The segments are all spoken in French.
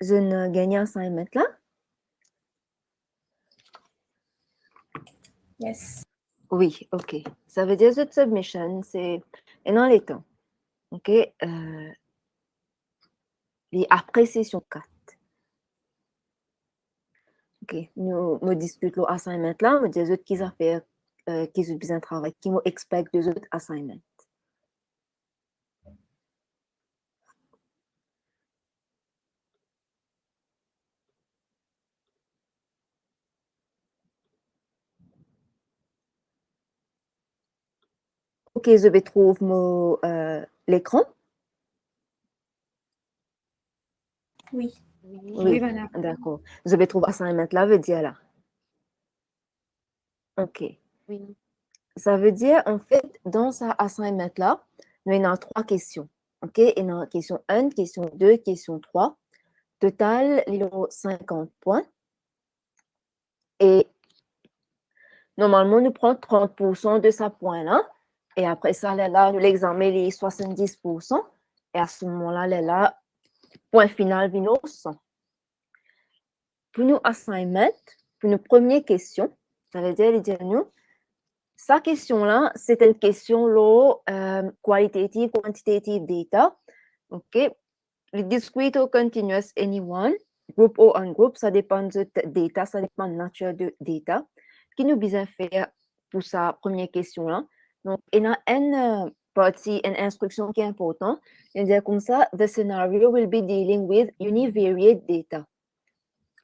je ne gagne assignment là? Yes. Oui, ok. Ça veut dire cette submission, c'est dans les temps. Ok. Les après session 4. Ok. Nous discutons l'assignment là, nous disons qui a fait, qui ont besoin de travail, qui nous expect des autres assignments. Ok, je vais trouver l'écran. Oui. Oui, Voilà. d'accord. Je vais trouver assignment là, veut dire là. Ok. Oui. Ça veut dire, en fait, dans sa assignment là, nous avons 3 questions. Ok, il y a question 1, question 2, question 3. Total, il y a 50 points. Et normalement, nous prenons 30% de ce point-là. Et après ça, là, l'examen est 70%. Et à ce moment-là, là, point final, vient 100. Pour nous assignment, pour nos premières questions, ça veut dire nous, sa question-là, c'est une question qualitative, quantitative data. OK? Le discrete ou continuous, anyone, group ou ungroup, ça dépend de data, ça dépend de la nature de data. Qui nous besoin faire pour sa première question-là? Donc, il y a une partie, une instruction qui est importante. Il dit comme ça, the scenario will be dealing with univariate data.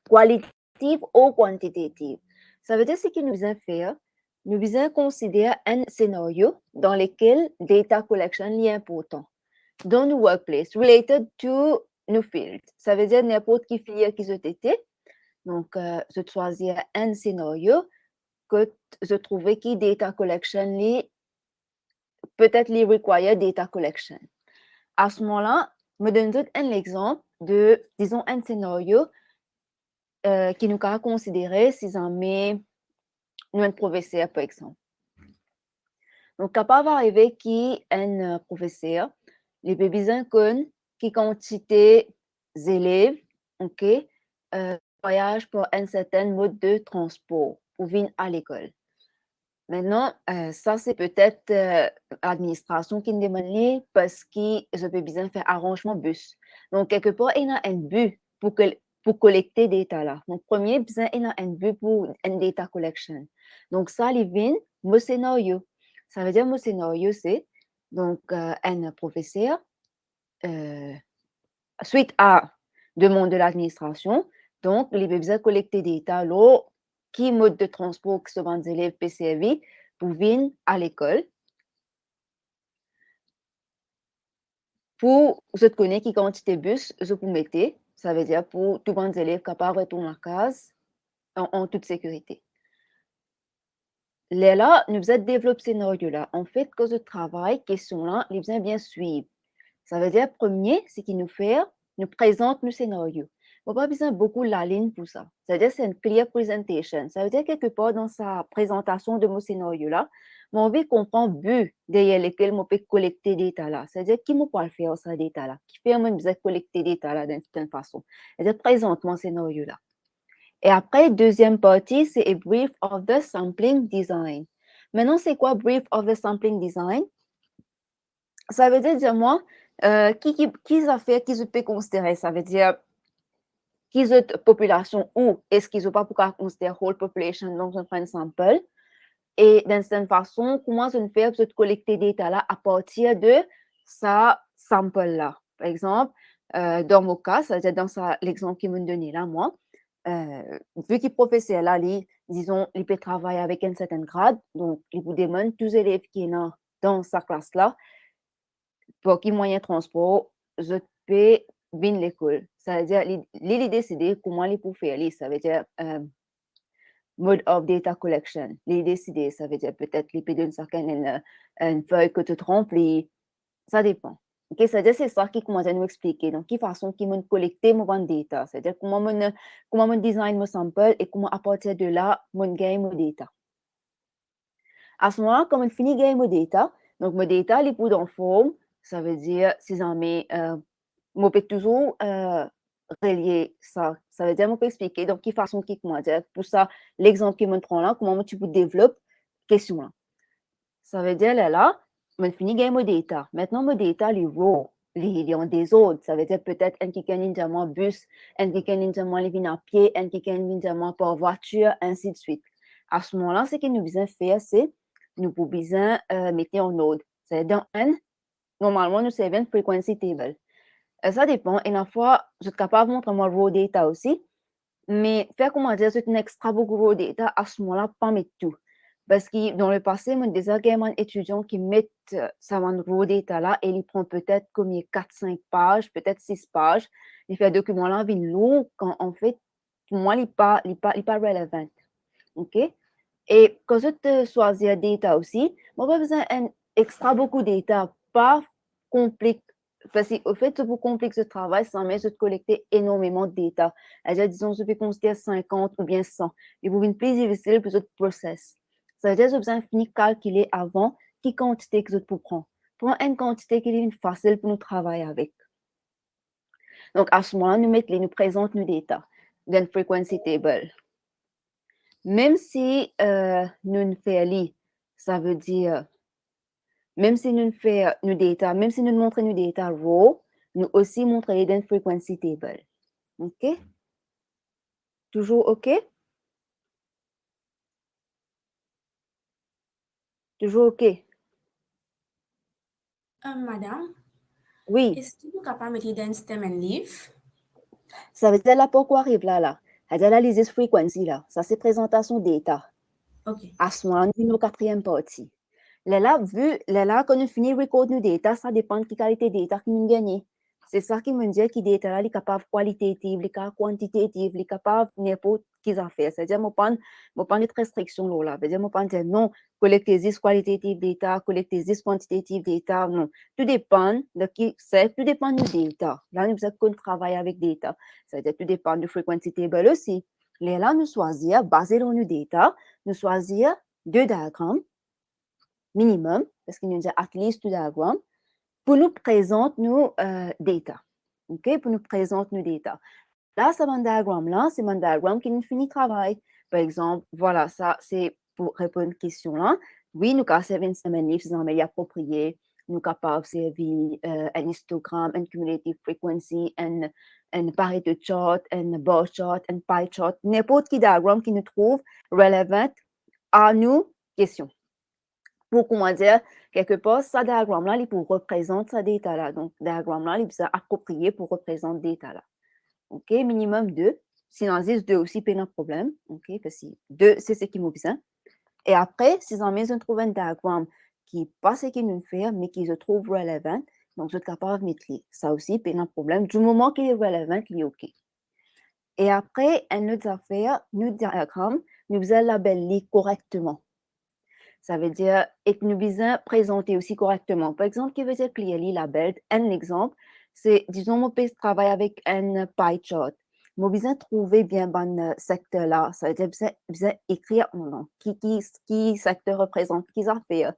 Qualitative ou quantitative. Ça veut dire ce que nous besoin faire. Nous besoin considérer un scénario dans lequel data collection est important. Dans nos workplace, related to nos fields. Ça veut dire n'importe quelle filière qui ont été. Donc, je choisis un scénario que je trouvais qui data collection peut-être les require data collection. À ce moment-là, me donne un exemple de, disons, un scénario qui nous a considéré si on met nous un professeur, par exemple. Donc, capable d'arriver qui un professeur, les besoin qui quantité d'élèves, ok, voyage pour un certain mode de transport pour venir à l'école. Maintenant, ça, c'est peut-être l'administration qui me demande parce que je peux besoin faire arrangement bus. Donc, quelque part, il y a un but pour collecter des data là. Donc, premier, besoin, il y a un but pour un data collection. Donc, ça, il vient mon scénario. Ça veut dire mon scénario, c'est donc un professeur, suite à demande de l'administration, donc, il a besoin de collecter des data là, qui mode de transport que sont les élèves PCV pour venir à l'école. Pour je connais qui quantité de bus je peux mettre, ça veut dire pour tous les élèves capables de retourner à case en toute sécurité. Là, nous avons développé ce scénario-là. En fait, quand je travaille, question-là, nous avons bien suivre. Ça veut dire, premier, ce qu'il nous fait, nous présente le scénario. On n'a pas besoin beaucoup de la ligne pour ça. C'est-à-dire, c'est une clear presentation. Ça veut dire, quelque part dans sa présentation de mon scénario-là, on veut comprendre le but derrière lequel on peut collecter des data là. C'est-à-dire, qui peut faire ça des data là? Qui fait même besoin de collecter des data là d'une certaine façon? C'est-à-dire, présente mon scénario-là. Et après, deuxième partie, c'est a brief of the sampling design. Maintenant, c'est quoi brief of the sampling design? Ça veut dire, moi, qui a fait, qui je peux considérer? Ça veut dire, qui est population ou est-ce qu'ils n'ont pas pour considérer whole population, donc on prend un sample. Et d'une certaine façon, comment je fais pour collecter des data là à partir de ça sample-là? Par exemple, dans mon cas, c'est-à-dire dans l'exemple qu'il m'a donné là, moi, vu qu'il professeur là, disons, il peut travailler avec un certain grade, donc il vous demande tous les élèves qui sont dans sa classe-là, pour quel moyen de transport je peux venir l'école. Ça veut dire, il décider comment il peut faire. Ça veut dire, mode of data collection. Les décider, ça veut dire peut-être les peut donner une feuille que tu remplis. Ça dépend. Ok, c'est-à-dire c'est ça qui commence à nous expliquer. Donc, quelle façon qui me collecter mon data. C'est-à-dire comment mon design mon sample et comment à partir de là, mon gain mon data. À ce moment-là, quand on finit gain mon data, donc mon data, il est dans forme, ça veut dire si j'en mets, on peut toujours relier ça. Ça veut dire, on peut expliquer donc quelle façon, comment dire, pour ça, l'exemple que je prends là, comment tu peux développer question là. Ça veut dire, là, on finit gagner mon data. Maintenant, mon data, les raw, les ont des autres. Ça veut dire peut-être un qui gagne un bus, un qui gagne un vient à pied, un qui gagne un par voiture, ainsi de suite. À ce moment-là, ce que nous besoin faire, c'est nous pouvons besoin mettre en ordre. C'est-à-dire, normalement, nous servons une frequency table. Ça dépend. Et une fois, je suis capable de montrer mon raw data aussi. Mais faire comment dire, c'est un extra beaucoup raw data à ce moment-là, pas mettre tout. Parce que dans le passé, mon des étudiants qui mettent ça raw data là et ils prennent peut-être comme 4-5 pages, peut-être 6 pages. Ils font un document là, il est long quand en fait, pour moi, il n'est pas relevant. OK? Et quand je choisis data aussi, moi, pas besoin d'un extra beaucoup de data, pas compliqué. Parce qu'au fait, pour complexe de travail, ça met de collecter énormément de data. C'est-à-dire, disons, je peux considérer 50 ou bien 100. Et pour une plus difficile, pour autres process. Ça veut dire que je besoin de calculer avant quelle quantité que je peux prendre. Prends une quantité qui est facile pour nous travailler avec. Donc, à ce moment-là, nous présentons nos data dans une frequency table. Même si nous ne faisons ça veut dire, même si nous faisons nos data, même si nous montrons nos data raw, nous aussi montrons dans frequency table. OK? Toujours OK? Toujours OK? Madame, Oui. est-ce que vous êtes capable de mettre dans stem and leaf? Ça veut dire là pourquoi arrive là. Ça veut dire la liste frequency là. Ça c'est présentation data. OK. À ce moment-là, nous quatrième partie. Là, quand nous finissons de recorder nos data, ça dépend de la qualité de data que nous gagnons. C'est ça qui me dit que les data là, sont capables qualitative, les capables quantitative, les capables n'importe quelle affaire. C'est-à-dire, je pas de restriction là. C'est-à-dire, je pas dire non, collecter 10 qualitative data, collecter 10 quantitative data, non. Tout dépend de qui c'est, tout dépend du data. Là, nous avons travailler avec data. C'est-à-dire, tout dépend du frequency table aussi. Là, nous choisir, basé sur nos data, nous choisir 2 diagrammes minimum, parce qu'il nous a at least 2 diagrammes, pour nous présenter nos data. OK? Pour nous présenter nos data. Là, ce diagramme-là, c'est un diagramme qui nous finit travail. Par exemple, voilà, ça, c'est pour répondre à une question-là. Oui, nous avons servi une semaine livre, c'est un meilleur approprié. Nous sommes capables de servir un histogramme, un cumulative frequency, un Pareto chart, un bar chart, un pie chart, n'importe quel diagramme qui nous trouve relevant à nos questions. Pour, comment dire, quelque part, ce diagramme-là, il pour représenter ce data-là. Donc, ce diagramme-là, il est approprié pour représenter ce data-là. OK, minimum 2. Si on existe 2 aussi, pas de problème. OK, parce que 2, c'est ce qui nous besoin. Et après, si on trouve un diagramme qui n'est pas ce qu'il nous fait, mais qui se trouve relevant, donc je suis capable de mettre ça aussi, pas de problème. Du moment qu'il est relevant, il est OK. Et après, une autre affaire, notre diagramme, nous besoin labeller correctement. Ça veut dire et que nous besoin présenter aussi correctement. Par exemple, qui veut dire clearly labeled. Un exemple, c'est, disons, on peut travailler avec un pie chart. Nous besoin trouver bien bon secteur là. Ça veut dire besoin écrire en langue. Qui secteur représente, qui affaire.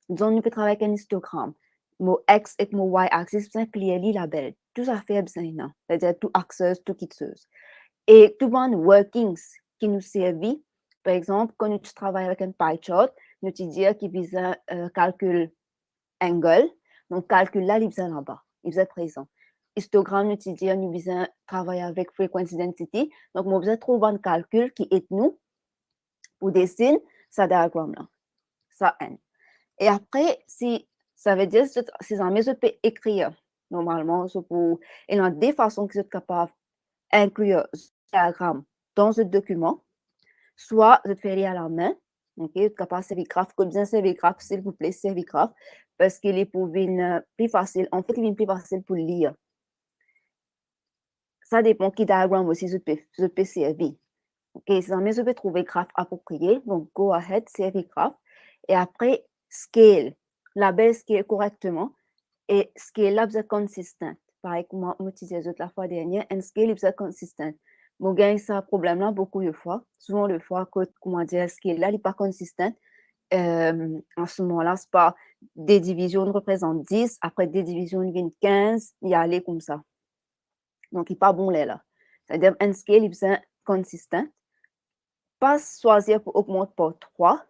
Disons, nous peut travailler avec un histogramme. Mot X et mot Y axis, besoin clearly labeled. Tout ça fait besoin, non. C'est-à-dire tout axeuse, tout quitteuse. Et tout bon workings qui nous servent. Par exemple, quand tu travailles avec un pie chart, nous te dire qu'il vise un calcul angle. Donc, calcul là, il vise là-bas. Il vise présent. Histogramme, nous te dire, nous vise travailler avec frequency density. Donc, nous besoin trouver un calcul qui est nous pour dessiner ce diagramme-là. Ça N. Et après, si ça veut dire, si jamais je peux écrire, normalement, il y a des façons que je suis capable d'inclure ce diagramme dans ce document. Soit je fais à la main, OK, tu es capable de servigraphe, comme bien servigraphe, s'il vous plaît, servigraphe, parce qu'il est pour venir plus facile, en fait, il est plus facile pour lire. Ça dépend qui diagramme aussi je peux servir. OK, si jamais je peux trouver graphe approprié, donc go ahead, servigraphe, et après, scale, label scale correctement, et scale là, c'est consistent. Pareil comme moi, utilisé la fois dernière, un scale, c'est consistent. Mon gain, ça problème-là beaucoup de fois. Souvent, le fois que, comment dire, scale-là, n'est pas consistant. En ce moment-là, c'est pas des divisions représentent 10, après des divisions viennent 15, il y a aller comme ça. Donc, il n'est pas bon là. C'est-à-dire, un scale, il est consistant. Pas choisir pour augmenter par 3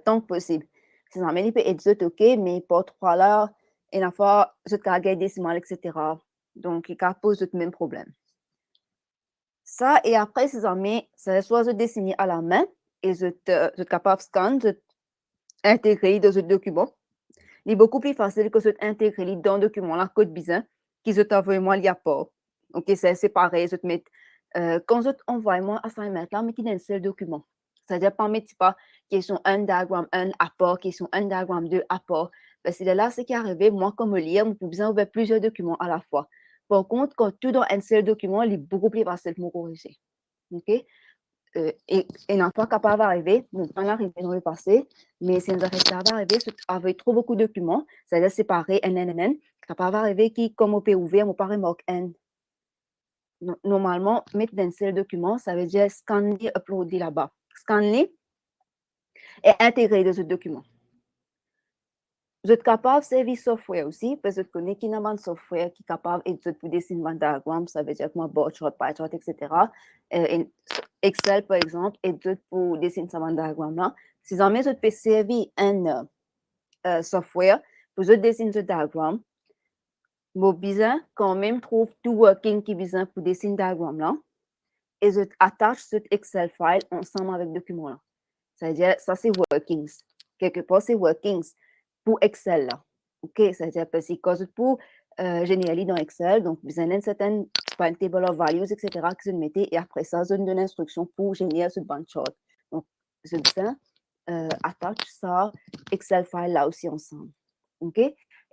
tant que possible. Si ça il peut être OK, mais par 3 là, il y a fois, je cargue décimal, etc. Donc, il pose le même problème. Ça, et après, si jamais, c'est soit je dessine à la main et je suis capable de scanner, je intégrer dans ce document. Il est beaucoup plus facile que de intégrer dans le document la code bizarre qui se t'envoie moi il y a pas. OK, c'est pareil, je te mets quand je t'envoie moi assignment là, mais qui dans un seul document. C'est-à-dire pas mettre pas question 1 diagramme 1 apport, question 1 diagramme 2 apport. Parce que là, ce qui est arrivé, moi comme lire, je peux besoin ouvrir plusieurs documents à la fois. Par contre, quand tout dans un seul document, il est beaucoup plus facile de me corriger. OK? Et n'en pas capable d'arriver, bon, on arrivé dans le passé, mais si on arrive à arriver avec trop beaucoup de documents, c'est-à-dire séparer un NNN, capable d'arriver qui, comme on peut ouvrir, on peut remarquer N. Normalement, mettre dans ce document, ça veut dire scanner, uploader là-bas. Scanner et intégrer dans ce document. Vous êtes capable de servir software aussi, parce que je connais qu'il y a un software qui est capable de dessiner un diagramme, ça veut dire que moi, Botchart, PyChart, etc. Excel, par exemple, et pour dessiner un diagramme là. Si jamais je peux servir un software pour dessiner ce diagramme, vous besoin quand même trouver tout working qui besoin pour dessiner un diagramme là, et je attache ce Excel file ensemble avec le document là. C'est-à-dire, ça c'est workings. Quelque part, c'est workings pour Excel là. OK, c'est-à-dire parce que pour générer dans Excel, donc vous avez une certaine table of values, etc. que vous mettez et après ça, vous donne l'instruction pour générer ce band chart. Donc, je viens attache ça, Excel file là aussi ensemble. OK?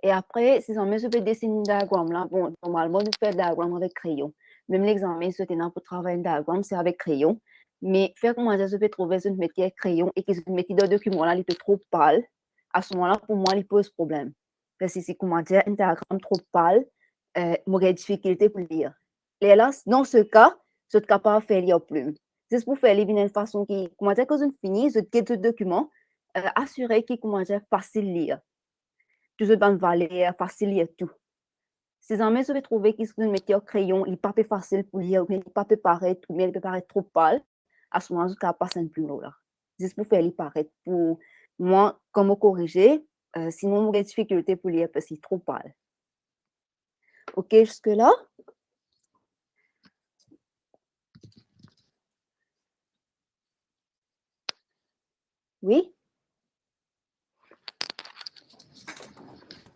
Et après, si on met je vais dessiner un diagramme là, bon, normalement, nous faisons un diagramme avec crayon. Même l'examen, si tu pour travailler un diagramme, c'est avec crayon. Mais faire comment je vais trouver une métier crayon et que je métier dans le document là, il est trop pâle. À ce moment-là, pour moi, il pose problème. Parce que si, comment dire, un diagramme trop pâle, j'aurais difficulté pour lire. Et là, dans ce cas, je suis capable de faire lire plus. C'est pour faire lire d'une façon qui, comment dire, quand je finis, je quitte le document, assurer qu'il, comment dire, facile lire. Toujours bonne valeur, facile lire tout. Si jamais je vais trouver qu'il se mettre au crayon, il n'est pas facile pour lire, ou bien il n'est pas paraître, ou bien il peut paraître trop pâle, à ce moment-là, je vais passer un plus haut là. Juste pour faire lui paraître, pour moi, comment corriger, sinon, j'aurais difficulté pour lire parce qu'il est trop pâle. OK, jusque-là? Oui?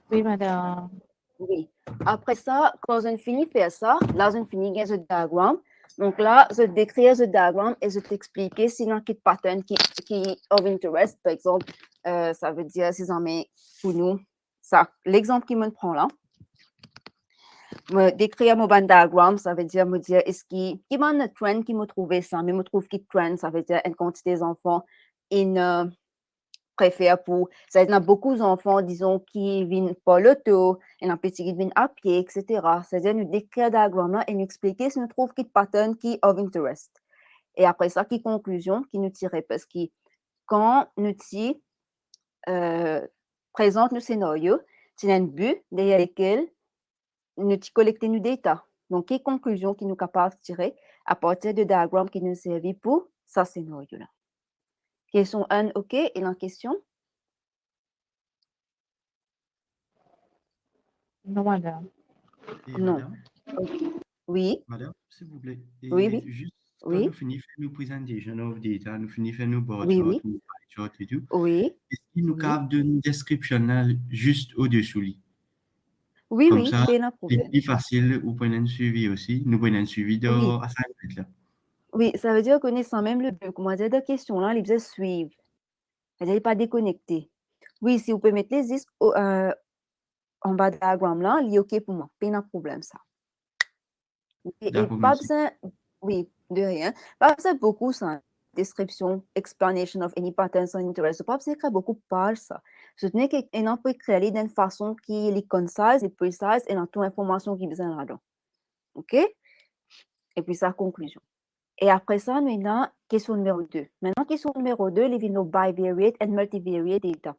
Oui, madame. Oui. Après ça, quand je finis de faire ça, là, je finis de faire le diagramme. Donc là, je décris le diagramme et je t'explique si il y a un pattern qui est of interest. Par exemple, ça veut dire, si j'en mets pour nous, ça, l'exemple qui me prend là, me décrire mon diagramme, ça veut dire me dire, est-ce qu'il y a un trend qui me trouve ça, mais me trouve qu'il trend, ça veut dire une quantité d'enfants, une préfère pour, ça y a beaucoup d'enfants, disons, qui viennent par l'auto, et un petit qui viennent à pied, etc. C'est-à-dire, nous décrire diagramme là et nous expliquer si nous trouvons qu'il pattern qui of interest. Et après ça, qui conclusion qui nous tirait, parce que quand nous présente le scénario, c'est un but derrière lequel nous collectons nos data. Donc, quelle conclusion qui nous capable de tirer à partir de diagrammes qui nous servent pour ce scénario-là. Question 1, OK, et la question? Non, madame. Et Non. madame, OK. Oui, madame, s'il vous plaît. oui, Et oui, juste quand nous oui, finissons nos presentation of data, nous finissons nos bar oui, chart oui, ou pie chart et tout, oui, est-ce qu'il nous oui, capable d'une description là juste au-dessous lui? oui, Comme oui, ça, pas de c'est problème. plus facile ou prenez un suivi aussi. Nous prenons un suivi de Oui, assignment là. oui, ça veut dire connaissant même le but. Comment dire, de questions là, il faisait suivre. C'est-à-dire pas déconnecté. Oui, si vous pouvez mettre les disques en bas de diagramme là, il est OK pour moi. Pas de problème, ça. Et D'accord, pas merci. besoin, oui, de rien. Pas besoin beaucoup, ça. Description, explanation of any patterns of interest. Pas besoin d'écrire beaucoup de pages, ça. Je tenais qu'on peut créer d'une façon qui est concise et précise et dans toute information qui est besoin là-dedans. OK? Et puis, sa conclusion. Et après ça, maintenant, question numéro 2. Maintenant, question numéro 2, les nos bivariate and multivariate data.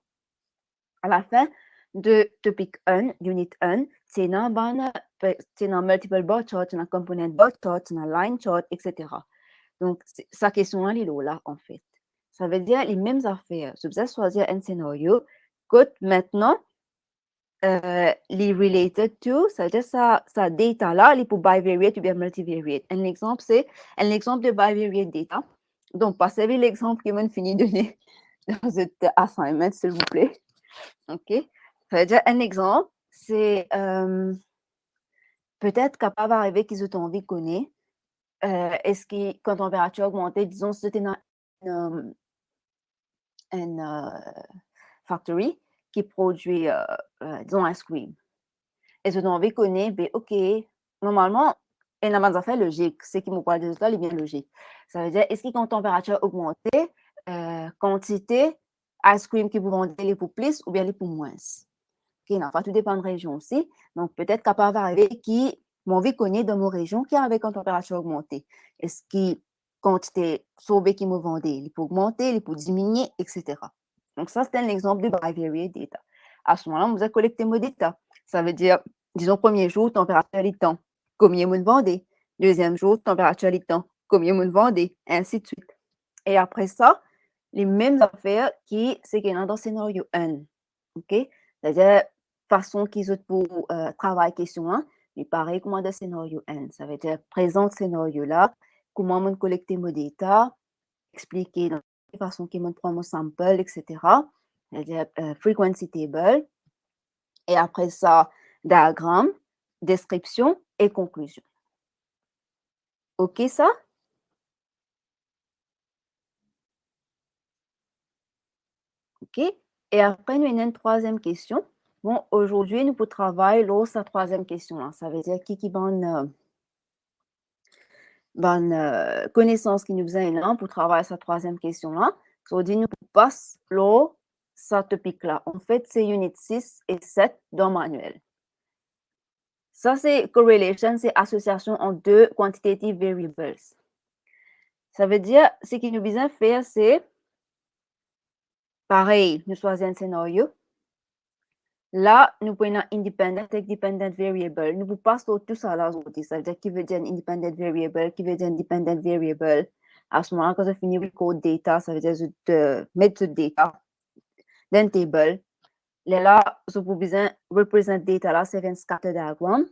À la fin de topic 1, unit 1, c'est une bonne tu as multiple bar chart, tu as component bar chart, tu as line chart, etc. Donc, sa question est là, en fait. Ça veut dire les mêmes affaires. Je vais choisir un scénario que maintenant, les related to, ça veut dire ça data là, il pour bivariate ou bien multivariate. Un exemple, c'est un exemple de bivariate data. Donc, passez l'exemple que je fini de donner dans cet assignment, s'il vous plaît. OK? Ça veut dire un exemple, c'est peut-être capable d'arriver qu'ils ont envie de connaître. Est-ce que quand la température augmente, disons, c'était une factory qui produit, disons, ice cream. Et je envie de connaître, ben, OK, normalement, il y a des affaires logiques. Ce qui me parle de résultat, est bien logique. Ça veut dire, est-ce que quand la température augmente, quantité ice cream que vous vendez, les pour plus ou bien les pour moins? OK, non, tout dépend de région aussi. Donc, peut-être capable d'arriver qui m'ont vu connaître dans mon région qui avec une température augmentée. Est-ce que quantité sauvée qui me vendait, il peut augmenter, il peut diminuer, etc. Donc, ça, c'est un exemple de bivariate data. À ce moment-là, vous avez collecté mon data. Ça veut dire, disons, premier jour, température et temps, combien vous vendez. Deuxième jour, température et temps, combien vous vendez, ainsi de suite. Et après ça, les mêmes affaires qui, c'est qu'il y a dans le scénario 1. OK? C'est-à-dire, façon qu'ils ont pour travailler question 1, mais pareil comme dans le scénario 1. Ça veut dire, présente scénario là, comment on collecter mon data, expliquer dans la façon qu'ils me prend mon sample, etc. C'est-à-dire, frequency table. Et après ça, diagramme, description et conclusion. OK, ça? OK. Et après, nous avons une troisième question. Bon, aujourd'hui, nous pouvons travailler sa troisième question. Là. Ça veut dire qui bonne connaissance qui nous a là pour travailler sa troisième question là. Aujourd'hui, nous passons l'eau, ça topic là. En fait, c'est unit 6 et 7 dans le manuel. Ça, c'est correlation, c'est association entre deux quantitative variables. Ça veut dire, ce qui nous besoin faire, c'est pareil, nous choisissons un scénario. Là, nous prenons independent et dependent variable. Nous passons tout ça là aujourd'hui. Ça veut dire qui veut dire independent variable, qui veut dire independent variable. À ce moment-là, quand je finis avec code data, ça veut dire je mettre ce data dans une table. Là, je vous besoin représenter data là, c'est un scatter diagram.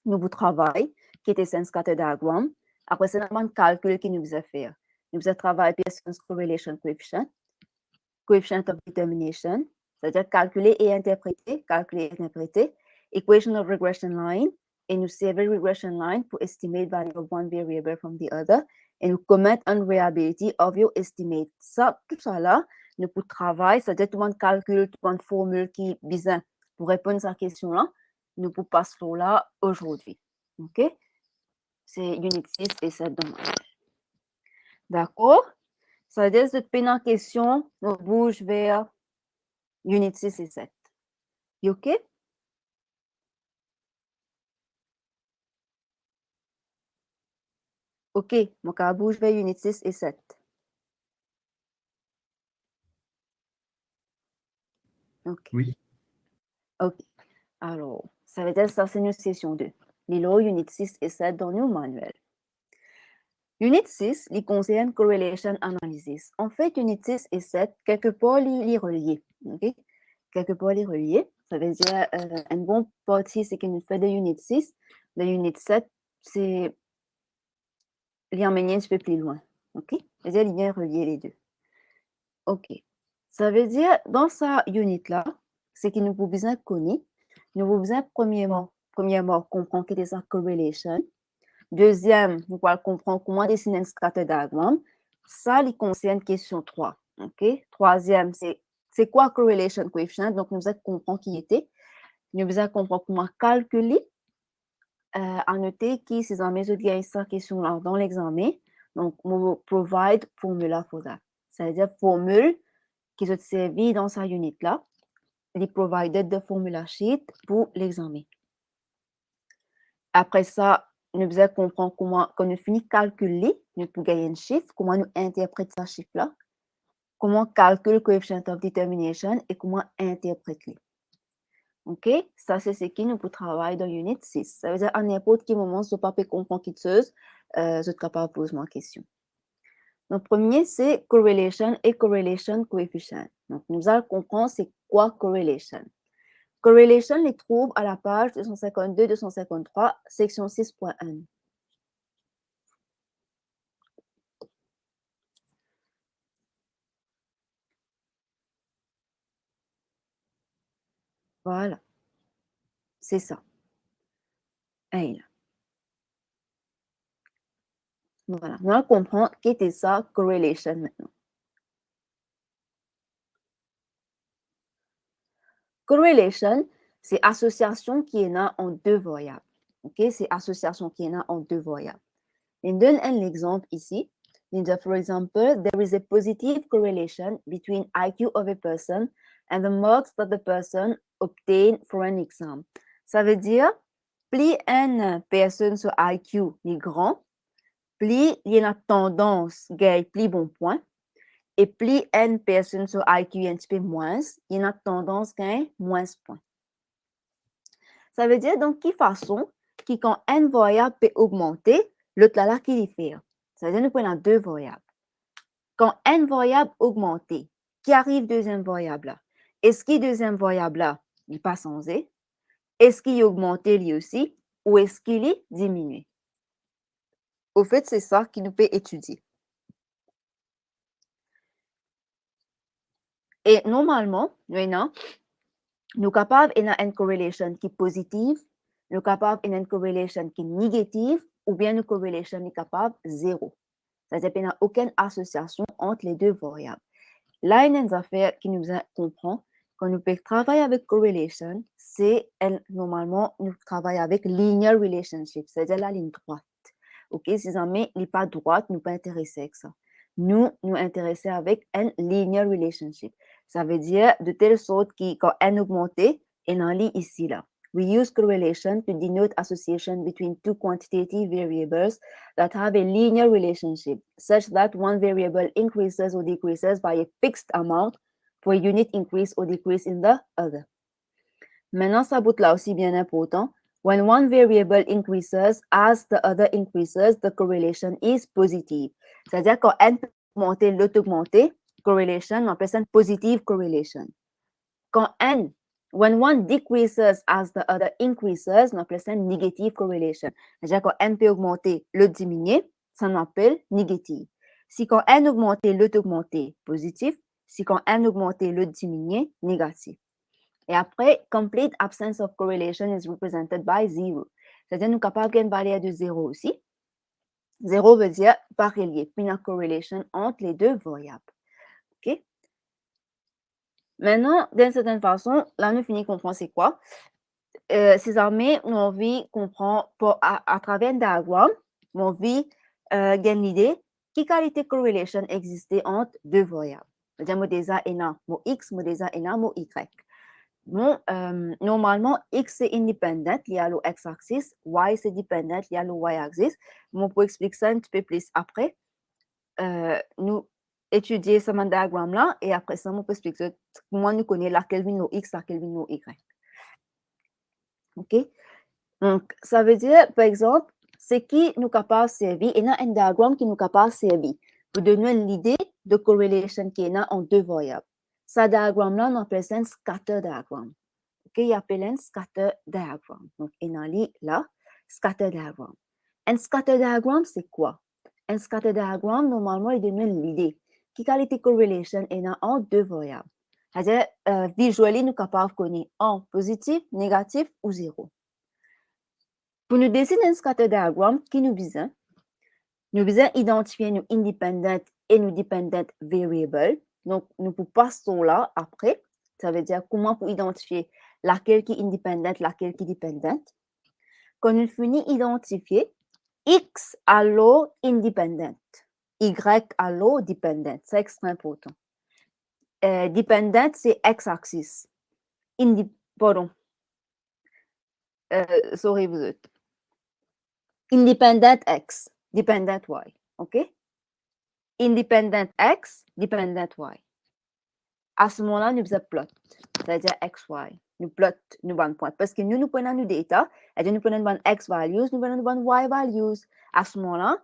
Nous vous travaillons, qui était un scatter diagram. Après, c'est un calcul que nous devons faire. Nous devons travailler Pearson's correlation coefficient, coefficient of determination, c'est-à-dire calculer et interpréter, equation of regression line, et nous servons regression line pour estimate value of one variable from the other, et nous comment on reliability of your estimate. Ça, tout ça là, nous pour travailler, c'est-à-dire tout le monde calcul, tout le monde formule qui besoin pour répondre à cette question-là, nous pour passer là aujourd'hui. OK? C'est unit 6 et 7 dommage. D'accord? Ça veut dire que cette peine en question, on bouge vers unit 6 et 7. You OK? OK, mon cas bouge vers unit 6 et 7. OK. Oui. OK. Alors, ça veut dire que ça, c'est une session 2. Les lots, unit 6 et 7 dans le manuel. Unit 6, les concerne correlation analysis. En fait, unit 6 et 7, quelque part, les reliés. OK? Quelque part, les reliés. Ça veut dire, un bon partie, c'est qu'il nous fait de unit 6. De unit 7, c'est les emmener un petit peu plus loin. OK? C'est-à-dire, il vient relier les deux. OK. Ça veut dire, dans sa unit-là, c'est qu'il nous faut besoin de connaître. Nous avons besoin, premièrement, comprendre quelle est sa correlation. Deuxième, nous allons comprendre comment dessiner un scatter diagram. Ça, il concerne question 3. OK? Troisième, c'est quoi correlation coefficient? Donc, nous allons comprendre qui était. Nous allons comprendre comment calculer. À noter que ces amis ont gagné cette question-là dans l'examen. Donc, nous provide formula for that. C'est-à-dire formule qui ont servi dans sa unit-là. Les provided de formula sheet pour l'examen. Après ça, nous devons comprendre comment, quand nous finissons de calculer, nous pouvons gagner un chiffre, comment nous interpréter ce chiffre-là, comment calculer le coefficient of determination et comment interpréter. OK? Ça, c'est ce qui nous pour travailler dans Unit 6. Ça veut dire à n'importe quel moment, ce papier comprend qui chose, vous êtes capable de poser ma question. Donc, premier, c'est correlation et correlation coefficient. Donc, nous allons comprendre c'est quoi correlation. Correlation les trouve à la page 252-253, section 6.1. Voilà. C'est ça. Hey, là. Voilà. On va comprendre qu'était ça, correlation maintenant. Correlation, c'est association qui est là en deux variables. OK? C'est association qui est là en deux variables. On donne un exemple ici. For example, there is a positive correlation between IQ of a person and the marks that the person obtained for an exam. Ça veut dire, plus une personne sur IQ est grand, plus il y a une tendance à plus bon point, et plus une personne sur IQ est un petit peu moins, il y a une tendance à moins point. Ça veut dire donc quelle façon que quand une variable peut augmenter, l'autre là qui diffère. Ça veut dire nous prenons deux variables. Quand une variable augmente, qui arrive deuxième variable là? Est-ce que deuxième variable là, il passe en Z? Est-ce qu'il augmente lui aussi ou est-ce qu'il est diminué? Au fait, c'est ça qui nous peut étudier. Et normalement, maintenant, nous sommes capables d'avoir une corrélation qui est positive, nous sommes capables d'avoir une corrélation qui est négative ou bien une corrélation qui est capable de zéro. C'est-à-dire qu'il n'y a aucune association entre les deux variables. Là, il y a une affaire qui nous comprend. Quand nous pouvons travailler avec correlation, c'est normalement, nous travaillons avec linear relationship, c'est-à-dire la ligne droite. OK, si jamais il n'est pas droite, nous ne pas intéresser avec ça. Nous intéressons avec un linear relationship. Ça veut dire de telle sorte que quand n augmente, on en lit ici là. We use correlation to denote association between two quantitative variables that have a linear relationship, such that one variable increases or decreases by a fixed amount for a unit increase or decrease in the other. Maintenant, ça bout là aussi bien important. When one variable increases as the other increases, the correlation is positive. C'est-à-dire quand n peut augmenter, l'autre augmenter, correlation, on appelle ça une positive correlation. Quand n, when one decreases as the other increases, on appelle ça une negative correlation. C'est-à-dire quand n peut augmenter, l'autre diminuer, ça on appelle négative. Si quand n augmenter, l'autre augmenter, positif. Si quand n augmenter, l'autre diminuer, négatif. Et après, complete absence of correlation is represented by 0. C'est-à-dire nous sommes capables d'une valeur de 0 aussi. 0 veut dire pas relié, puis une correlation entre les deux variables. OK? Maintenant, d'une certaine façon, là, nous finissons de comprendre c'est quoi. Ces armées, nous envie comprendre à travers un diagramme, nous envie gagner l'idée quelle qualité correlation existait entre deux variables. C'est-à-dire, mot déjà et mot x, mot déjà et mot y. Bon, normalement, x c'est indépendant, il y a le x-axis, y c'est dépendant, il y a le y-axis. Bon, pour expliquer ça un petit peu plus après, nous étudier ce diagramme-là et après ça, on peut expliquer comment nous connaissons laquelle vient le x, laquelle vient le y. OK? Donc, ça veut dire, par exemple, ce qui nous capable de servir, il y a un diagramme qui nous capable de servir pour donner l'idée de correlation qui est là en deux variables. Ce diagramme-là, on appelle ça un scatter diagram. OK, il appelle un scatter diagram. Donc, il y a là, scatter diagram. Un scatter diagram, c'est quoi? Un scatter diagram, normalement, il donne l'idée. Quelle qualité correlation est là en deux variables? C'est-à-dire, visuellement, nous sommes capables de connaître en positif, négatif ou zéro. Pour nous dessiner un scatter diagram, qui nous besoin? Nous besoin identifier nos independent et nos dependent variables. Donc, nous pouvons passer là après. Ça veut dire comment pour identifier laquelle qui est indépendante, laquelle qui est dépendante. Quand nous finissons d'identifier, X alors indépendante, Y alors dépendante. C'est extrêmement important. Dépendante, c'est x-axis. Pardon. Sorry, vous êtes. Independent X, dependent Y. OK? Independent X, dependent Y. À ce moment-là, nous faisons plot, c'est-à-dire XY. nous plot nous ban point. Parce que nous prenons nos data, et nous prenons ban X values, nous prenons ban Y values. À ce moment-là,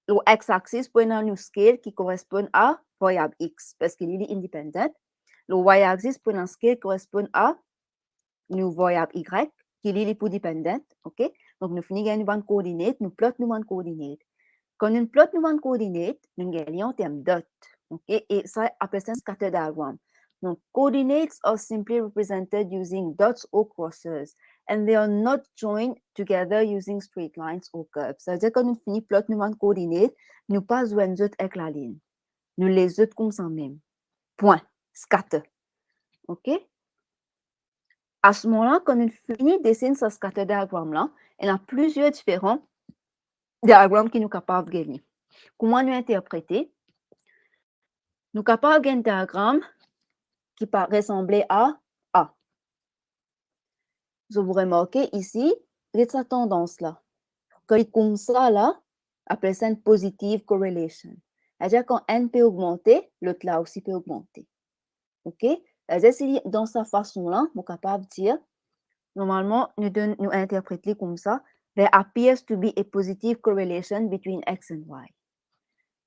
le X-axis prenons nos scale qui correspond à variable X, parce qu'il est indépendant. Le Y-axis prenons scale qui correspond à nos variable Y, qui est pour dépendant. OK? Donc, nous finissons nous ban coordinate, nous plot nous ban coordinate. Quand nous plot nous ban coordinate, nous gagnons en termes dot. OK? Et ça appelle ça un scatter diagram. Donc, coordinates are simply represented using dots or crosses, and they are not joined together using straight lines or curves. C'est-à-dire que quand nous finissons plot nous ban coordinate, nous pas joindre les autres avec la ligne. Nous les autres comme ça même. Point. Scatter. OK? À ce moment-là, quand nous finissons de dessiner ce scatter diagramme-là, il y a plusieurs différents diagrammes qui nous capables de gagner. Comment nous interpréter? Nous sommes capables de gagner un diagramme qui ressemble à A. Je vous remarquez ici, il y a cette tendance-là. Quand il est comme ça, là, appelle ça une positive correlation. C'est-à-dire quand N peut augmenter, l'autre là aussi peut augmenter. OK? C'est-à-dire si dans sa façon-là, nous sommes capables de dire, normalement, nous interprétons comme ça, there appears to be a positive correlation between X and Y.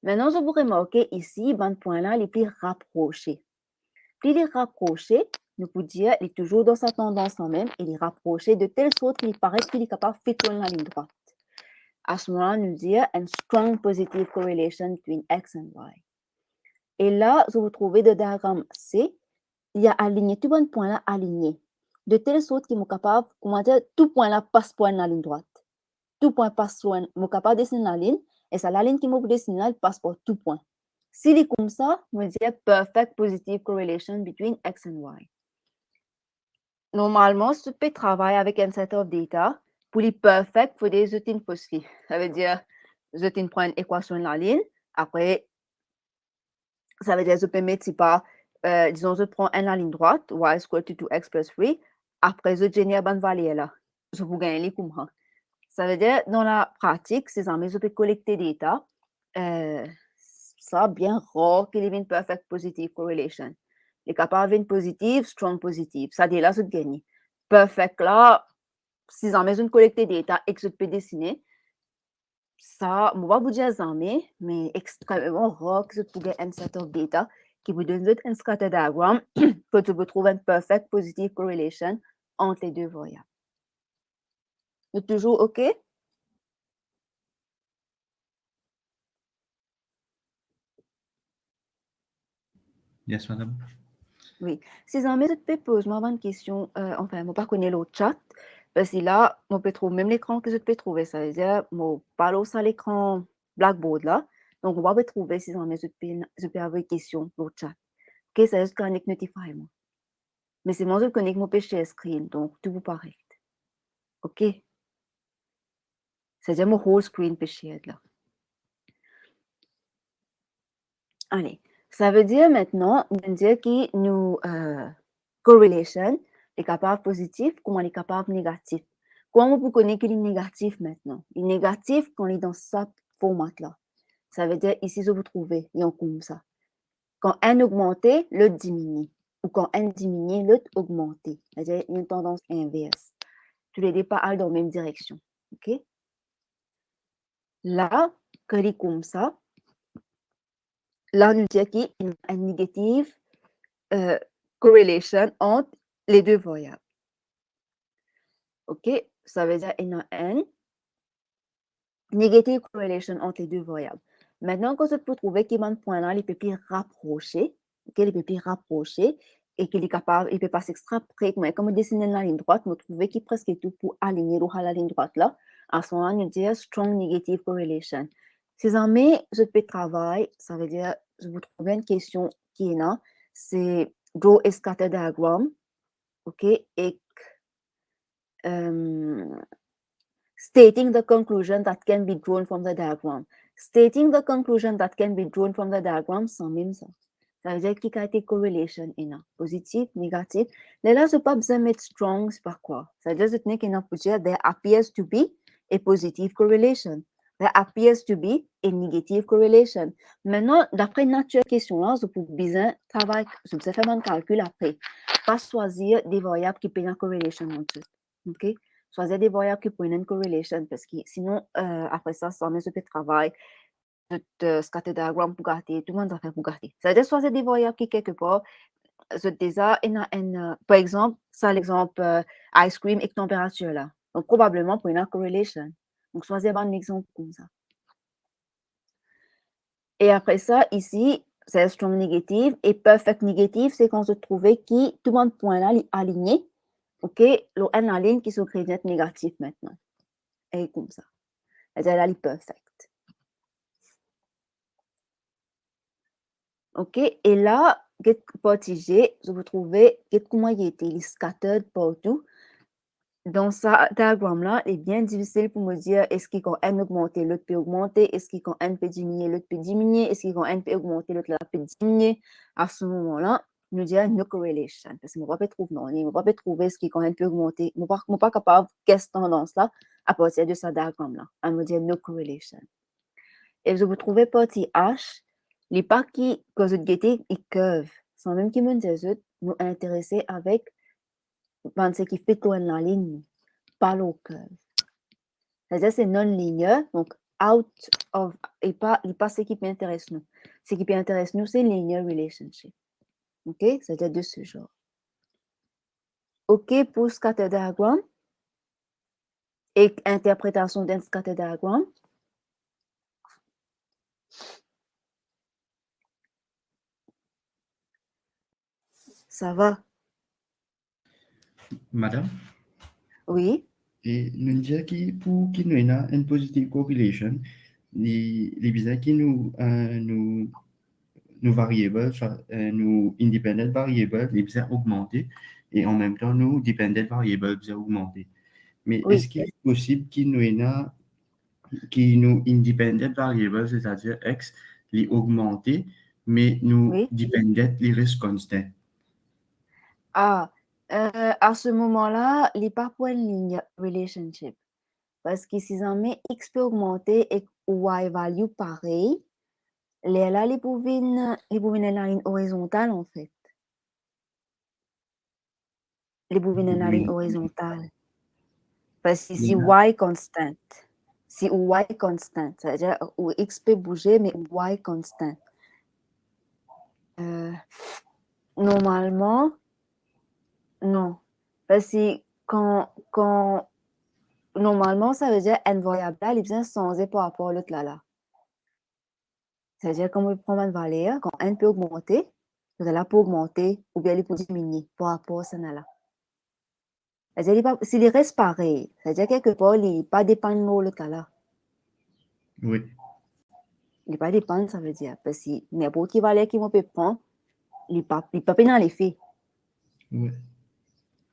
Maintenant, je vous remarquez ici, ce point-là, il est plus rapproché. Plus il est rapproché, nous pouvons dire qu'il est toujours dans sa tendance en même, il est rapproché de telle sorte qu'il paraît qu'il est capable de faire la ligne droite. À ce moment-là, nous dire une strong positive correlation between X and Y. Et là, je vous trouvez le diagramme C, il y a aligné, tout bon point là aligné, de telle sorte qu'il est capable, comment dire, tout point là passe pour la ligne droite. Tout point passe pour, il est capable de dessiner la ligne, et ça, la ligne qui m'a dessiné là, elle passe pour tout point. S'il est comme ça, on va dire perfect positive correlation between X and Y. Normalement, si tu peux travailler avec un set of data, pour les perfect, il faut des outils possibles. Ça veut dire, les outils prennent une équation de la ligne, après, ça veut dire, je peux mettre, c'est pas, disons, je prends une ligne droite, y is equal to 2x plus 3, après, je génère une valeur là. Je peux gagner les comme ça. Ça veut dire, dans la pratique, ces amis, je peux collecter des data. Ça, bien rare qu'il y ait une perfect positive correlation. Les capables une positive, strong positive. Ça, dit là, je gagne. Perfect là, si jamais je collecte des data et que je peux dessiner, ça, je ne vais pas vous dire jamais, mais extrêmement rare que je trouve un set of data qui vous donne un scatter diagram que tu peux trouver une perfect positive correlation entre les deux variables. C'est toujours OK? Yes, madame. Oui. Si jamais je peux poser une question, enfin, je ne pas connais le chat, parce que là, on peut trouver même l'écran que je peux trouver. Ça veut dire, je parle sur l'écran Blackboard là. Donc, on va trouver si jamais je peux avoir une question dans le chat. OK, ça juste connecte Notify moi. Mais c'est moi je connecte mon share screen, donc tout vous paraît. OK? C'est-à-dire mon whole screen peut share là. Allez. Ça veut dire maintenant, on veut dire que nous, correlation, est capable positif, comment est capable négatif. Comment vous connaissez qu'il est négatif maintenant? Il est négatif quand il est dans ce format-là. Ça veut dire, ici, je vous trouvez, il est comme ça. Quand un augmenté, l'autre diminue. Ou quand un diminue, l'autre augmenté. C'est-à-dire, il y a une tendance inverse. Tous les deux pas aller dans la même direction. OK? Là, quand il est comme ça, là, nous disons qu'il y a une négative correlation entre les deux variables. OK? Ça veut dire qu'il y a une negative correlation entre les deux variables. Maintenant, quand je peux trouver qu'il y a un point là, il peut plus rapprocher, il peut plus rapprocher et qu'il est capable, il peut pas s'extrapoler. Mais comme dessiner la ligne droite, vous trouvez qu'il presque tout pour aligner la ligne droite là. À ce moment-là, nous disons strong negative correlation. Si jamais je peux travailler, ça veut dire, je vous trouve une question qui est là, c'est draw a scatter diagram, OK, et stating the conclusion that can be drawn from the diagram. Stating the conclusion that can be drawn from the diagram, c'est même ça. Ça veut dire qu'il y a été correlation, positif, négatif. Là, je n'ai pas besoin de mettre strong, c'est pas quoi. Ça veut dire que there appears to be a positive correlation. There appears to be et negative correlation. Maintenant, d'après nature question là, je peux bien travailler, je peux faire un calcul après. Pas choisir des variables qui prennent une correlation en tout. OK? Choisir des variables qui prennent une correlation parce que sinon, après ça met sur le travail, de scatter diagramme pour garder, tout le monde a fait pour garder. C'est-à-dire choisir des variables qui quelque part, déjà, par exemple, ça l'exemple ice cream et température là. Donc, probablement pour une correlation. Donc, choisir un exemple comme ça. Et après ça, ici, c'est strong négative et perfect négative, c'est quand se trouvait qui, tout le monde point là, aligné. OK? Le n en ligne qui sont gradient négatif maintenant. Et comme ça. C'est-à-dire là, il est perfect. OK? Et là, partie G, je vous trouvez comment il était, il est scattered partout. Dans ce diagramme-là, il est bien difficile pour me dire est-ce qu'il quand n augmenter, l'autre peut augmenter, est-ce qu'il quand n peut diminuer, l'autre peut diminuer, est-ce qu'il quand n peut augmenter, l'autre peut diminuer. À ce moment-là, nous dire no correlation. Parce que je ne peux pas trouver non, je ne peux pas trouver ce qui quand n peut augmenter. Je ne suis pas capable de quelle tendance-là à partir de ce diagramme-là. À me dire no correlation. Et je vous trouvez partie H, les pas qui, quand vous guettez, ils curvent. Sans même qu'ils me disent, nous intéresser avec ce qui fait tourner la ligne, pas le curve. C'est-à-dire c'est non-linéaire, donc out of, et pas ce qui m'intéresse nous. Ce qui m'intéresse nous, c'est linear relationship. OK? C'est-à-dire de ce genre. OK pour scatter diagram et interprétation d'un scatter diagram. Ça va? Madame, Oui? et nous disons que pour qu'il y ait une positive correlation, les bizarres qui nous variables, nous independent variables, les bizarres augmenter et en même temps nous dependent variables bizarres augmenter. Mais Oui. est-ce qu'il est possible qu'il y ait qui nous independent variables, c'est-à-dire x, les augmenter, mais nous Oui. dependent les restent constants? Ah, à ce moment-là, il n'y a pas pour une ligne relationship. Parce que si jamais x peut augmenter et y value pareil, là, il peut venir la ligne horizontale en fait. Il peut venir la ligne horizontale. Parce que si y constant, c'est-à-dire où x peut bouger, mais y constant. Normalement, non. Parce que normalement, ça veut dire n variable là, il est bien changé par rapport à l'autre là. C'est-à-dire, quand on prend une valeur, quand n peut augmenter, là peut augmenter ou bien il peut diminuer par rapport à ça là. C'est-à-dire, s'il reste pareil, c'est-à-dire quelque part, il n'est pas dépendant de l'autre là. Oui. Il n'est pas dépendant, ça veut dire. Parce que n'importe quelle valeur qu'on peut prendre, il n'est pas dans les faits. Oui.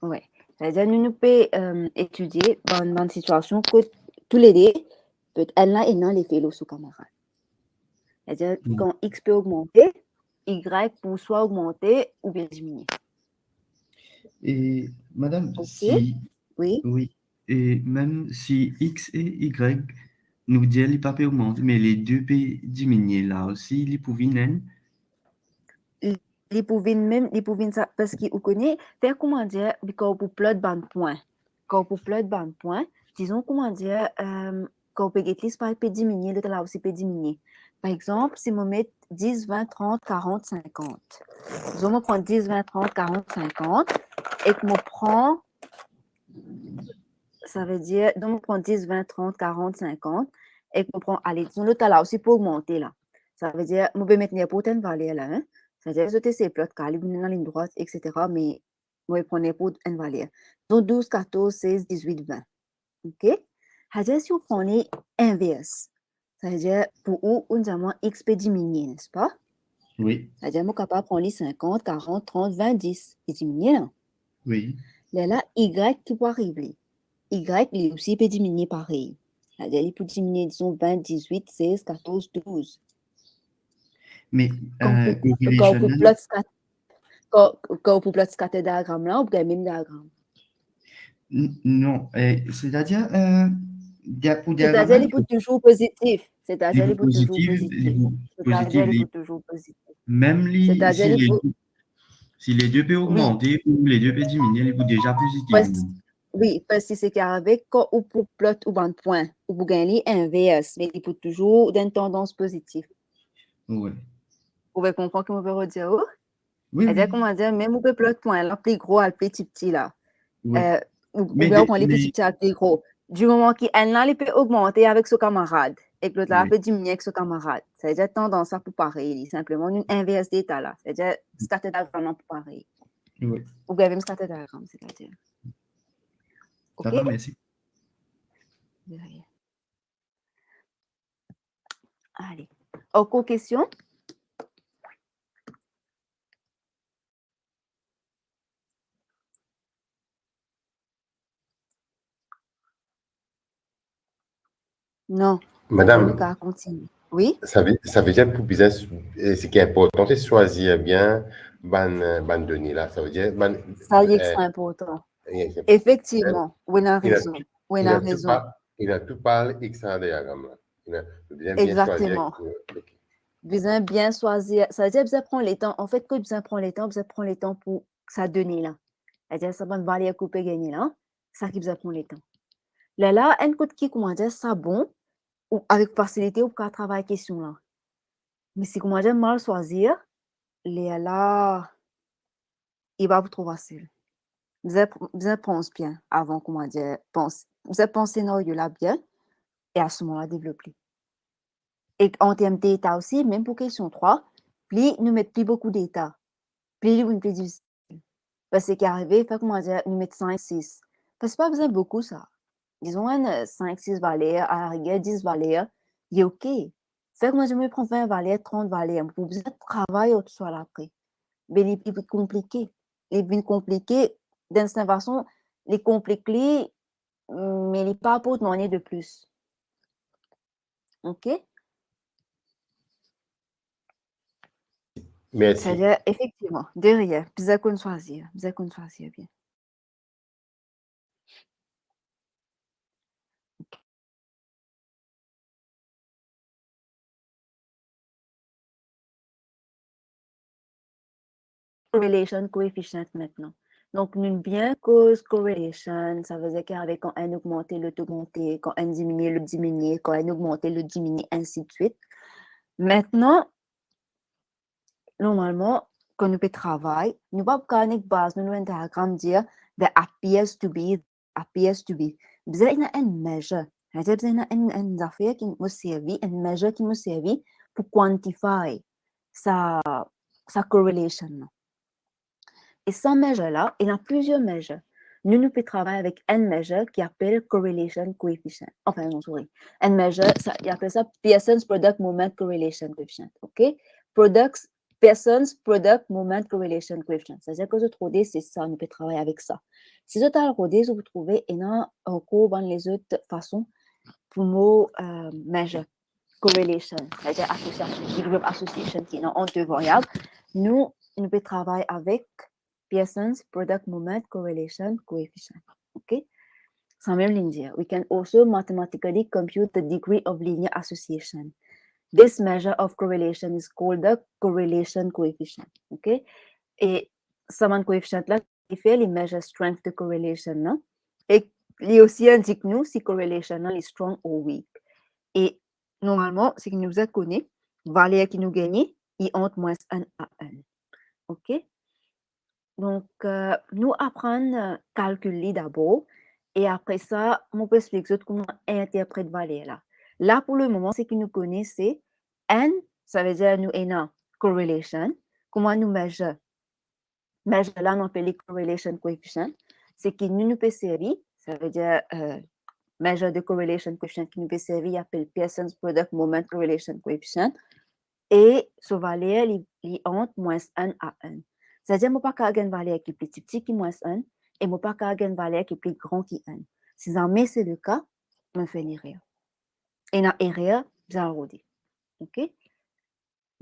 Ouais. C'est-à-dire, nous pouvons étudier dans une situation que tous les deux, peut-être là et dans les faits, sous camarade. C'est-à-dire, quand x peut augmenter, y peut soit augmenter ou bien diminuer. Et madame, OK. Oui. Oui, et même si x et y nous disent les pas peuvent augmenter, mais les deux peuvent diminuer là aussi, les pouvaient naître. Les pouvaient ça, parce que vous connaissez, faire comment dire, quand vous plot de point. Quand vous plot de point, disons comment dire, quand vous pouvez pas peut diminuer, l'autre là aussi peut diminuer. Par exemple, si on met 10, 20, 30, 40, 50. Je me prends 10, 20, 30, 40, 50 et que je prends, ça veut dire, donc on prend 10, 20, 30, 40, 50 et que je prends, allez, disons l'autre là aussi pour augmenter là. Ça veut dire, je peux mettre n'importe quelle valeur là, hein. C'est-à-dire, je sais plot calibre dans la ligne droite, etc. Mais je prends n'importe une valeur. Donc 12, 14, 16, 18, 20. OK? C'est-à-dire, si vous prenez inverse, c'est-à-dire, pour où, on x peut diminuer, n'est-ce pas? Oui, C'est-à-dire, je suis capable de prendre 50, 40, 30, 20, 10. Il diminue, là. oui. Là, y qui peut arriver. Y, lui aussi, peut diminuer pareil. C'est-à-dire, il peut diminuer, disons, 20, 18, 16, 14, 12. Mais Quand vous plot scatter diagramme là, ou bien même diagramme. non, c'est-à-dire, pour C'est-à-dire, il peut toujours positif. C'est-à-dire, Les il faut toujours positifs, positif. C'est-à-dire, positifs, il faut toujours positif. même C'est-à-dire, il faut... si les deux peuvent Oui, augmenter ou les deux peuvent diminuer, ils vont déjà positif. parce, oui, parce que c'est qu'avec quand ou pour plot ou bon point, ou pour gagner inverse, mais il faut toujours d'une tendance positive. Ouais. Vous pouvez comprendre comment on peut redire? Oh? Oui, C'est-à-dire, oui. comment dire, même on peut plot point, là, plus gros, à plus petit là. Oui. Ou Mais, bien on les mais petits à plus gros. Du moment qu'il là, il peut augmenter avec son camarade et que l'autre là oui. peut diminuer avec son camarade. C'est-à-dire tendance à pour pareil, simplement une inverse d'état là. C'est-à-dire scatter diagramme pour pareil. Oui. Ou bien même scatter diagramme, c'est-à-dire. Ça OK? va, merci. De rien. Allez. Encore question? Non. Madame, Le cas continue. Oui? ça veut dire pour business, ce qui est important, c'est choisir bien ban données là. Ça veut dire, Ça y est que c'est important. Effectivement, oui, on a raison. Oui, on a raison. il a tout parlé extra diagramme là. Il a bien choisir. Exactement. Besoin bien choisir. Ça veut dire besoin prendre les temps. En fait, quand besoin prendre les temps pour ça donner là. C'est-à-dire ça va valer à couper gagner là. Ça qui besoin prendre les temps. Là, un coup qui comment dire ça bon ou avec facilité ou qu'à travailler question là. Mais si comment dire mal choisir, les là il va vous trouver facile. Vous pense bien avant comment dire pense. Vous pensez scénario là bien et à ce moment-là développer. Et en termes d'état aussi, même pour question 3, plus nous mettons plus beaucoup d'état. Plus nous plus difficile. Parce que qu'arrivé, fait comment dire, nous mettre 5, 6. Parce que pas besoin de beaucoup ça. Disons, 5, 6 valeurs, à la rigueur, 10 valeurs, il est OK. Fait que moi, je me prends 20 valeurs, 30 valeurs. Pour besoin de travail au soit après. Mais les plus compliqués. Les plus compliqués, d'une certaine façon, les compliqués, mais les pas pour demander de plus. OK? Merci. C'est-à-dire, effectivement, derrière, bien qu'on choisir bien. Correlation coefficient maintenant. Donc, une bien cause correlation, ça veut dire qu'avec quand n augmenté, l'autre augmenté, quand n diminué, le diminué, quand n augmenté, le diminué, ainsi de suite. Maintenant, normalement, quand nous travaillons, nous pas qu'à base, nous un diagramme dire that appears to be. Vous avez une mesure. Vous avez une affaire qui nous servi, une mesure qui nous servi pour quantifier sa correlation. Et cette mesure-là, il y a plusieurs mesures. Nous pouvons travailler avec une mesure qui appelle correlation coefficient. Enfin, non, sorry. Une mesure, il appelle ça Pearson's Product Moment Correlation Coefficient. OK? Pearson's Product Moment Correlation Coefficient. C'est-à-dire que vous trouvez, c'est ça, nous pouvons travailler avec ça. Si vous avez rodé, vous trouvez, il y a encore dans les autres façons pour mot mesure. Correlation, c'est-à-dire association, group association qui est en deux variables. Nous pouvons travailler avec Pearson's Product Moment Correlation Coefficient. Okay? Sans même ligne dire. We can also mathematically compute the degree of linear association. This measure of correlation is called the correlation coefficient. Okay? Et ce coefficient là, il fait les measures strength de correlation là. Et il aussi indique nous si correlation là est strong ou weak. Et normalement, ce qui nous a connu, valeur qui nous gagne, il entre moins 1 à 1. OK? Donc, nous apprenons à calculer d'abord et après ça, on peut expliquer comment interpréter valeur là. Là, pour le moment, ce qui nous connaît, c'est N, ça veut dire nous avons correlation. Comment nous mesure? Mesure là, on appelle les correlation coefficient. C'est qui nous peut servir, ça veut dire measure de correlation coefficient qui nous peut servir, appelle Pearson's Product Moment Correlation Coefficient. Et ce valeur, il entre moins 1 à 1. C'est-à-dire, je ne peux pas avoir une valeur qui est plus petite que moins 1 et je ne peux pas avoir une valeur qui est plus grande que 1. Si jamais c'est le cas, je fais une erreur. Et dans l'erreur, je vais regarder. OK?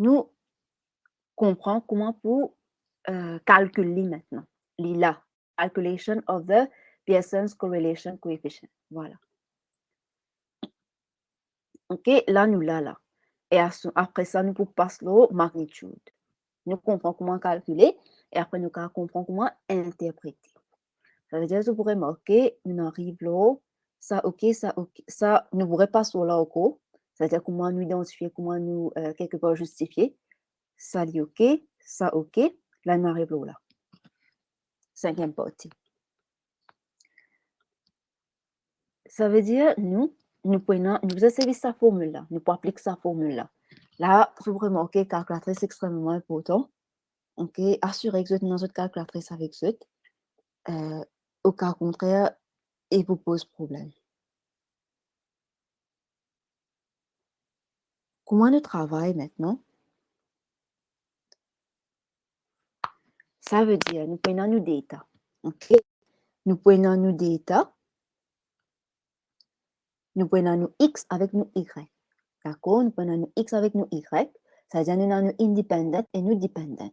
Nous comprenons comment pour calculer maintenant. Là, calculation of the Pearson's Correlation Coefficient. Voilà. OK, là, nous là. Et après ça, nous pouvons passer la magnitude. Nous comprenons comment calculer et après, nous comprenons comment interpréter. Ça veut dire que vous pourrez marquer, nous arrivons là, ça, OK, ça, nous pourrons passer là au cours. C'est-à-dire comment nous identifier, comment nous, quelque part, justifier. Ça dit OK, ça OK, là, nous arrivons là. Cinquième partie. Ça veut dire, nous faisons service cette formule-là, nous pouvons appliquer cette formule-là. Là, vous remarquez, calculatrice est extrêmement important. OK, assurez que vous êtes dans votre calculatrice avec vous. Au cas contraire, il vous pose problème. Comment nous travaillons maintenant? Ça veut dire, nous prenons nos data. OK? Nous prenons nos data. Nous prenons nos X avec nos Y. D'accord? Nous prenons nos X avec nos Y. Ça veut dire nous avons nos independent et nos dependent.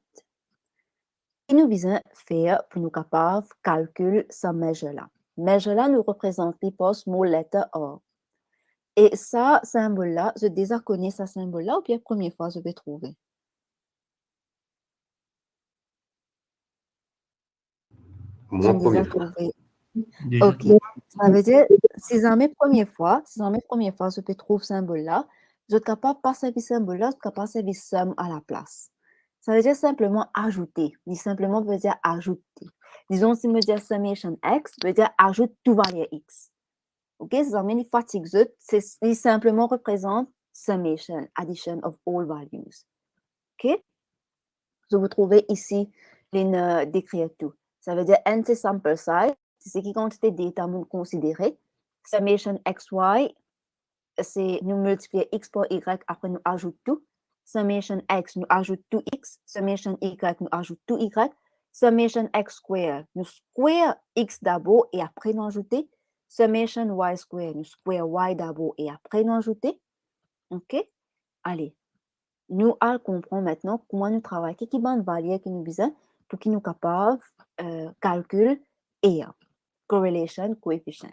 Et nous besoin faire pour nous capables de calculer ce measure-là. Measure-là nous représente par small letter R. Et ça symbole-là, je déjà connais ce symbole-là ou bien la première fois je vais trouver? Moi, première fois. Déjà, OK. Ça veut dire, si c'est la première fois, je peux trouver ce symbole-là, je suis capable de passer ce symbole-là, je suis capable de servir somme à la place. Ça veut dire simplement ajouter. Simplement veut dire ajouter. Disons, si je dis summation x, veut dire ajoute tout valeur x. OK? Ça veut fatigue, c'est simplement représente summation, addition of all values. OK? Je vous trouvez ici les décrire tout. Ça veut dire n c'est sample size, c'est ce qui quantité de data nous considérer. Summation xy, c'est nous multiplier x par y, après nous ajoute tout. Summation x, nous ajoute tout x. Summation y, nous ajoute tout y. Summation x square, nous square x d'abord et après nous ajouter. Summation y square, nous square y d'abord et après nous ajouter. OK? Allez. Nous allons comprendre maintenant comment nous travaillons, quelle est valeur que nous besoin pour que nous soyons capables de calculer EA, correlation coefficient.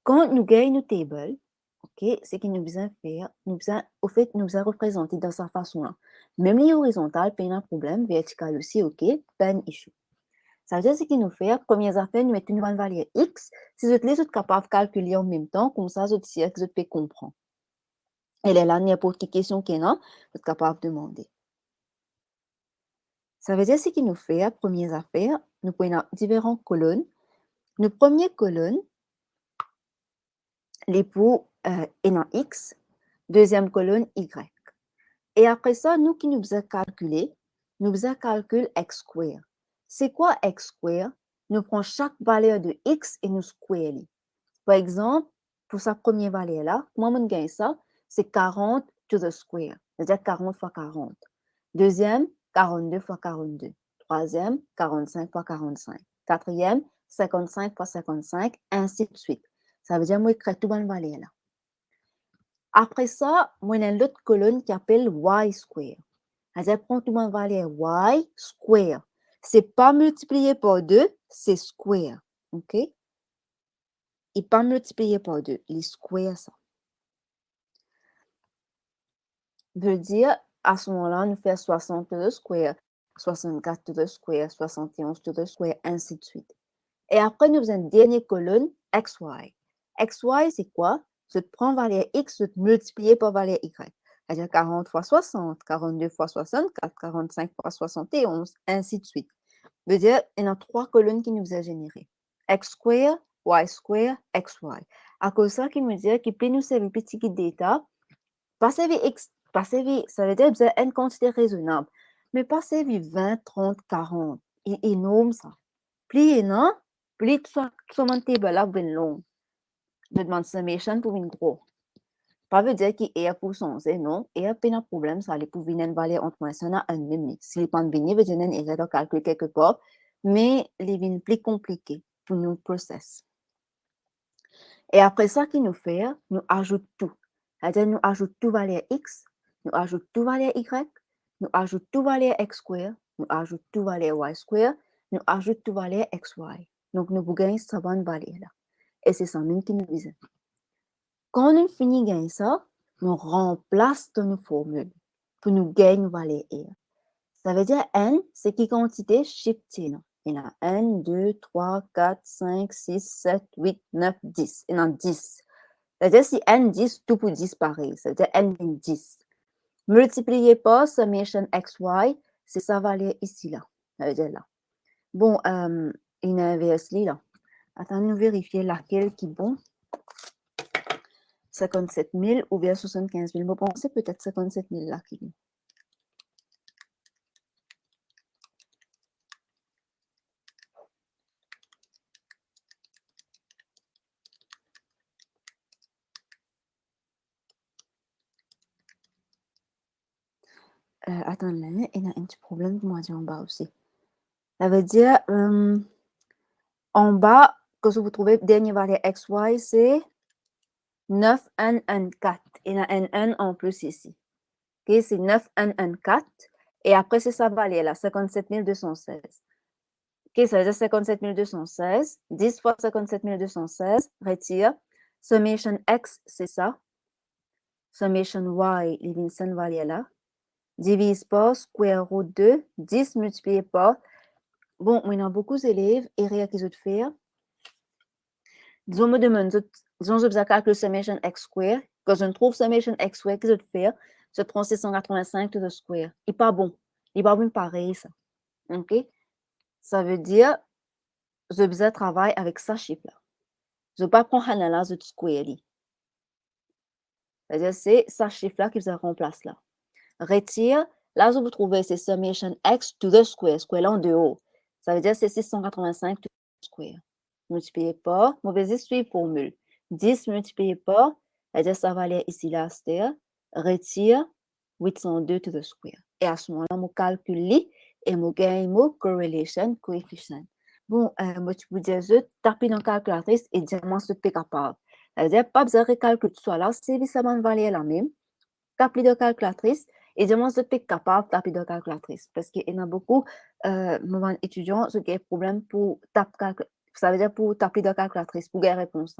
Quand nous gagnons une table, OK, ce que nous besoin faire, nous besoin représenter dans sa façon-là. Même les horizontales, pas un problème, vertical aussi, OK, pas un issue. Ça veut dire ce que nous faisons, première affaire, nous mettons une valeur X, si vous êtes capable de calculer en même temps, comme ça, vous pouvez comprendre. Elle est là, n'importe quelle question qu'il y a, vous êtes capable de demander. Ça veut dire ce qu'il nous fait, première affaire, nous prenons différentes colonnes. Nos premières colonnes, les pour en X, deuxième colonne Y. Et après ça, nous qui nous faisons calculer, nous faisons calcul X square. C'est quoi X square? Nous prenons chaque valeur de X et nous square. Par exemple, pour sa première valeur-là, comment on gagne ça? C'est 40 to the square, c'est-à-dire 40 fois 40. Deuxième, 42 fois 42. Troisième, 45 fois 45. Quatrième, 55 fois 55, ainsi de suite. Ça veut dire que je crée tout le valeur là. Après ça, moi, j'ai l'autre colonne qui s'appelle y square. C'est-à-dire prends tout le valeur y square. C'est pas multiplié par 2, c'est square. OK? Et pas multiplié par 2, il square ça. Veut dire, à ce moment-là, nous faisons 60 to the square, 64 to the square, 71 to the square, ainsi de suite. Et après, nous faisons une dernière colonne, xy. Xy, c'est quoi? Je prends valeur x, je multiplie par valeur y. C'est-à-dire 40 fois 60, 42 fois 64, 45 fois 71, ainsi de suite. Veut dire, il y a 3 colonnes qui nous ont généré. X square, y square, xy. À cause de ça, qui me dit qu'il peut nous servir petit data, pas servir x, pas servir, ça veut dire que vous avez une quantité raisonnable, mais pas servir 20, 30, 40. C'est énorme ça. Plus énorme, plus tout ce table-là va être long. Je demande summation pour une gros. Pas veut dire qu'il y a pour son, non. Il y a pas de problème, ça allait pour venir une valeur entre moi et un même. Si les pas venir, veut dire qu'il y a un calcul quelque part, mais les vins plus compliqués pour nous process. Et après ça, qu'il nous fait, nous ajoute tout. C'est-à-dire, nous ajoute tout valeur x, nous ajoute tout valeur y, nous ajoute tout valeur x square, nous ajoute tout valeur y square, nous ajoute tout valeur xy. Donc, nous pouvons gagner cette bonne valeur là. Et c'est ça même qui nous vise. Quand on finit gagner ça, on remplace dans nos formules pour nous gagner une valeur R. Ça veut dire N, c'est qui quantité chiffre T. Il y en a 1, 2, 3, 4, 5, 6, 7, 8, 9, 10. Il y en a 10. Ça veut dire si N 10, tout pour 10 pareil. Ça veut dire N 10. Multiplié par summation XY, c'est sa valeur ici, là. Ça veut dire là. Bon, il y a inversely, là. Attends, nous vérifier laquelle qui est bon. 57 000 ou bien 75 000. Je pense peut-être 57 000 là qui est bon. Attends, là, il y a un petit problème pour moi en bas aussi. Ça veut dire, en bas, que vous trouvez, dernière valeur XY, c'est 9N4. Il y a un N en plus ici. Okay, c'est 9N4. Et après, c'est sa valeur là, 57 216. Ok, ça veut dire 57 216. 10 fois 57 216, retire. Summation X, c'est ça. Summation Y, il y a cette valeur là. Divise par square root 2, 10 multiplié par. Bon, il y a beaucoup d'élèves, et rien qu'ils ont fait. Disons, me demande, disons, je vais calculer summation X square. Quand je trouve summation X square, qu'ils ont fait, je prends 685 to the square. Il n'est pas bon. Il n'est pas bon pareil, ça. OK? Ça veut dire, je vais travailler avec ça chiffre-là. Je ne vais pas prendre un de square. C'est-à-dire, c'est ça chiffre-là qui vous remplace là. Retire, là, je vous trouvez, c'est summation X to the square. Square là en dehors. Ça veut dire, c'est 685 to the square. Multiplié par, mauvaise suivre formule. 10 multiplié par, c'est-à-dire, ça va aller ici, là, c'est-à-dire, retire 802 to the square. Et à ce moment-là, je calcule et je gagne mon correlation coefficient. Bon, moi, tu peux dire, je tape dans la calculatrice et dire, moi, ce que tu es capable. C'est-à-dire, pas besoin de calculer tout ça là, c'est évidemment une valeur la même. Tape dans la calculatrice et dis-moi si tu es capable de taper dans la calculatrice. Parce qu'il y en a beaucoup, mon étudiants, qui ont des problèmes pour taper, ça veut dire pour taper dans la calculatrice, pour gagner réponse.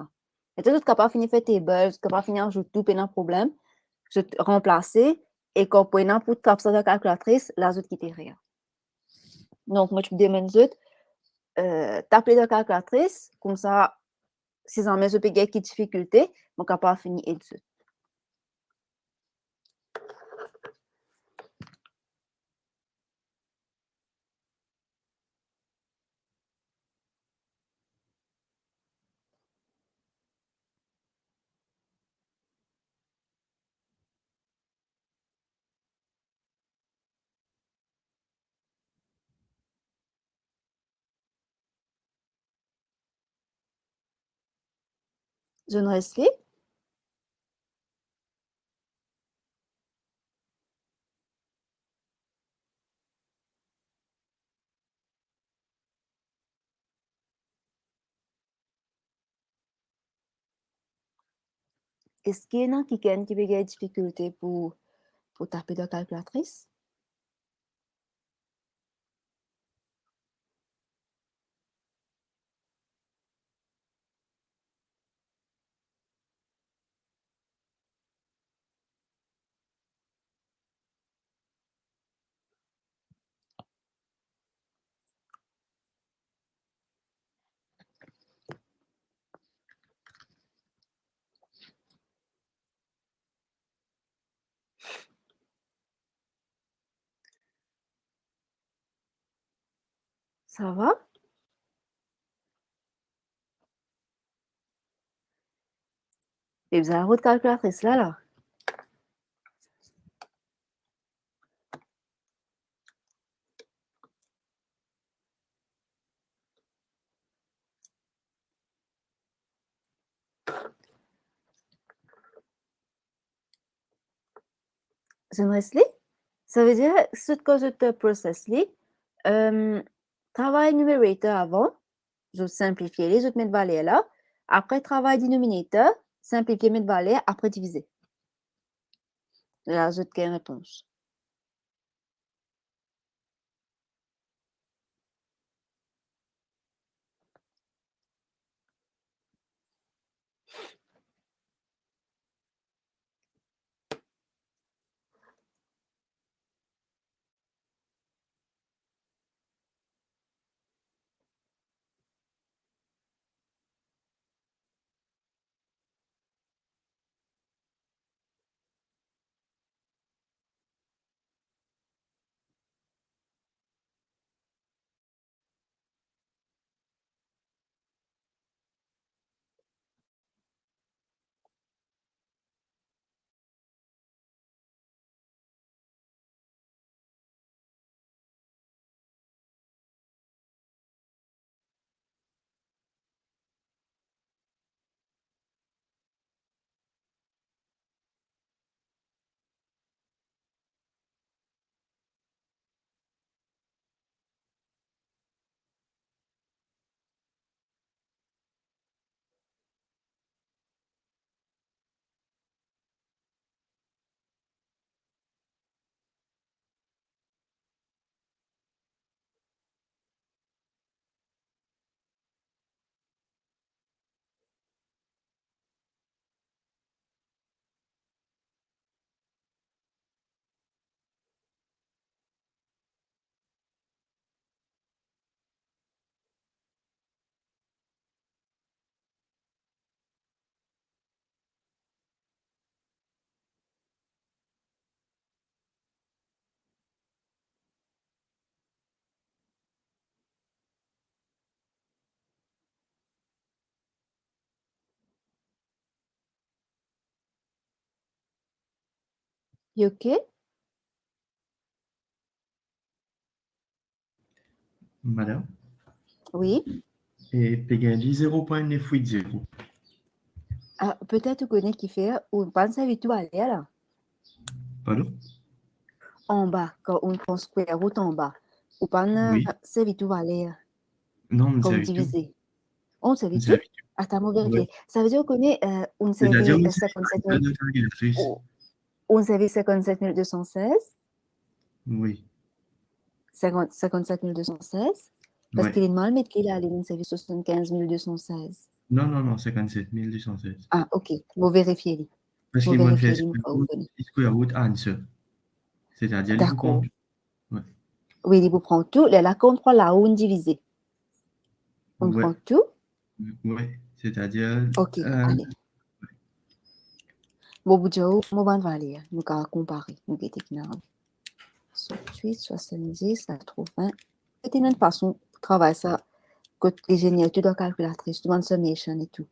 Et tu es capable de finir faire tes bulles, capable de finir jouer tout, un problème, je te remplacer, et quand pour taper ça dans la calculatrice, la autre qui t'est rien. Donc, moi, je me demande, taper dans la calculatrice, comme ça, si jamais je peux gagner des difficultés, je suis capable de finir et tout. Je ne reste plus. Est-ce qu'il y en a qui ont des difficultés pour taper dans la calculatrice? Ça va? Et vous avez la route calculatrice là. Je me reste ça veut dire, ce que je te processe travail numerator avant, je simplifie les autres mettre valeur là. Après, travail dénominateur, simplifier mettre valeur, après diviser. Là, je te réponse. You OK? Madame, Oui. et Peggy 0.980. Ah, peut-être que qui fait ou pas ça tout aller là. Pardon? En bas, quand on prend square root en bas. Ou pas Oui. ça tout aller Non, mais comme c'est tout. divisé. On se C'est tout? habituel. Attends, vérifier. Oui. Ça veut dire qu'on est on C'est-à-dire, série on 57 de notre calculatrice. on série 57 216, Oui. 57 216, parce Ouais. qu'il est mal, mais qu'il a allé on série 75 216. Non, 57 216. Ah, OK. Vous vérifiez. Parce Vous qu'il m'a fait vérifiez, vous square root answer. C'est-à-dire, il vous prend D'accord. tout. Ouais. Oui, il vous prend tout. Là, quand on prend la on divisé. On Ouais. prend tout. Ouais. C'est-à-dire. OK, allez. Bon, bout de mon ban va aller. Nous allons comparer. Nous allons 68, 70, 80. C'est une façon de travailler ça. Que les génies, tout dans la calculatrice, tout dans la summation et tout.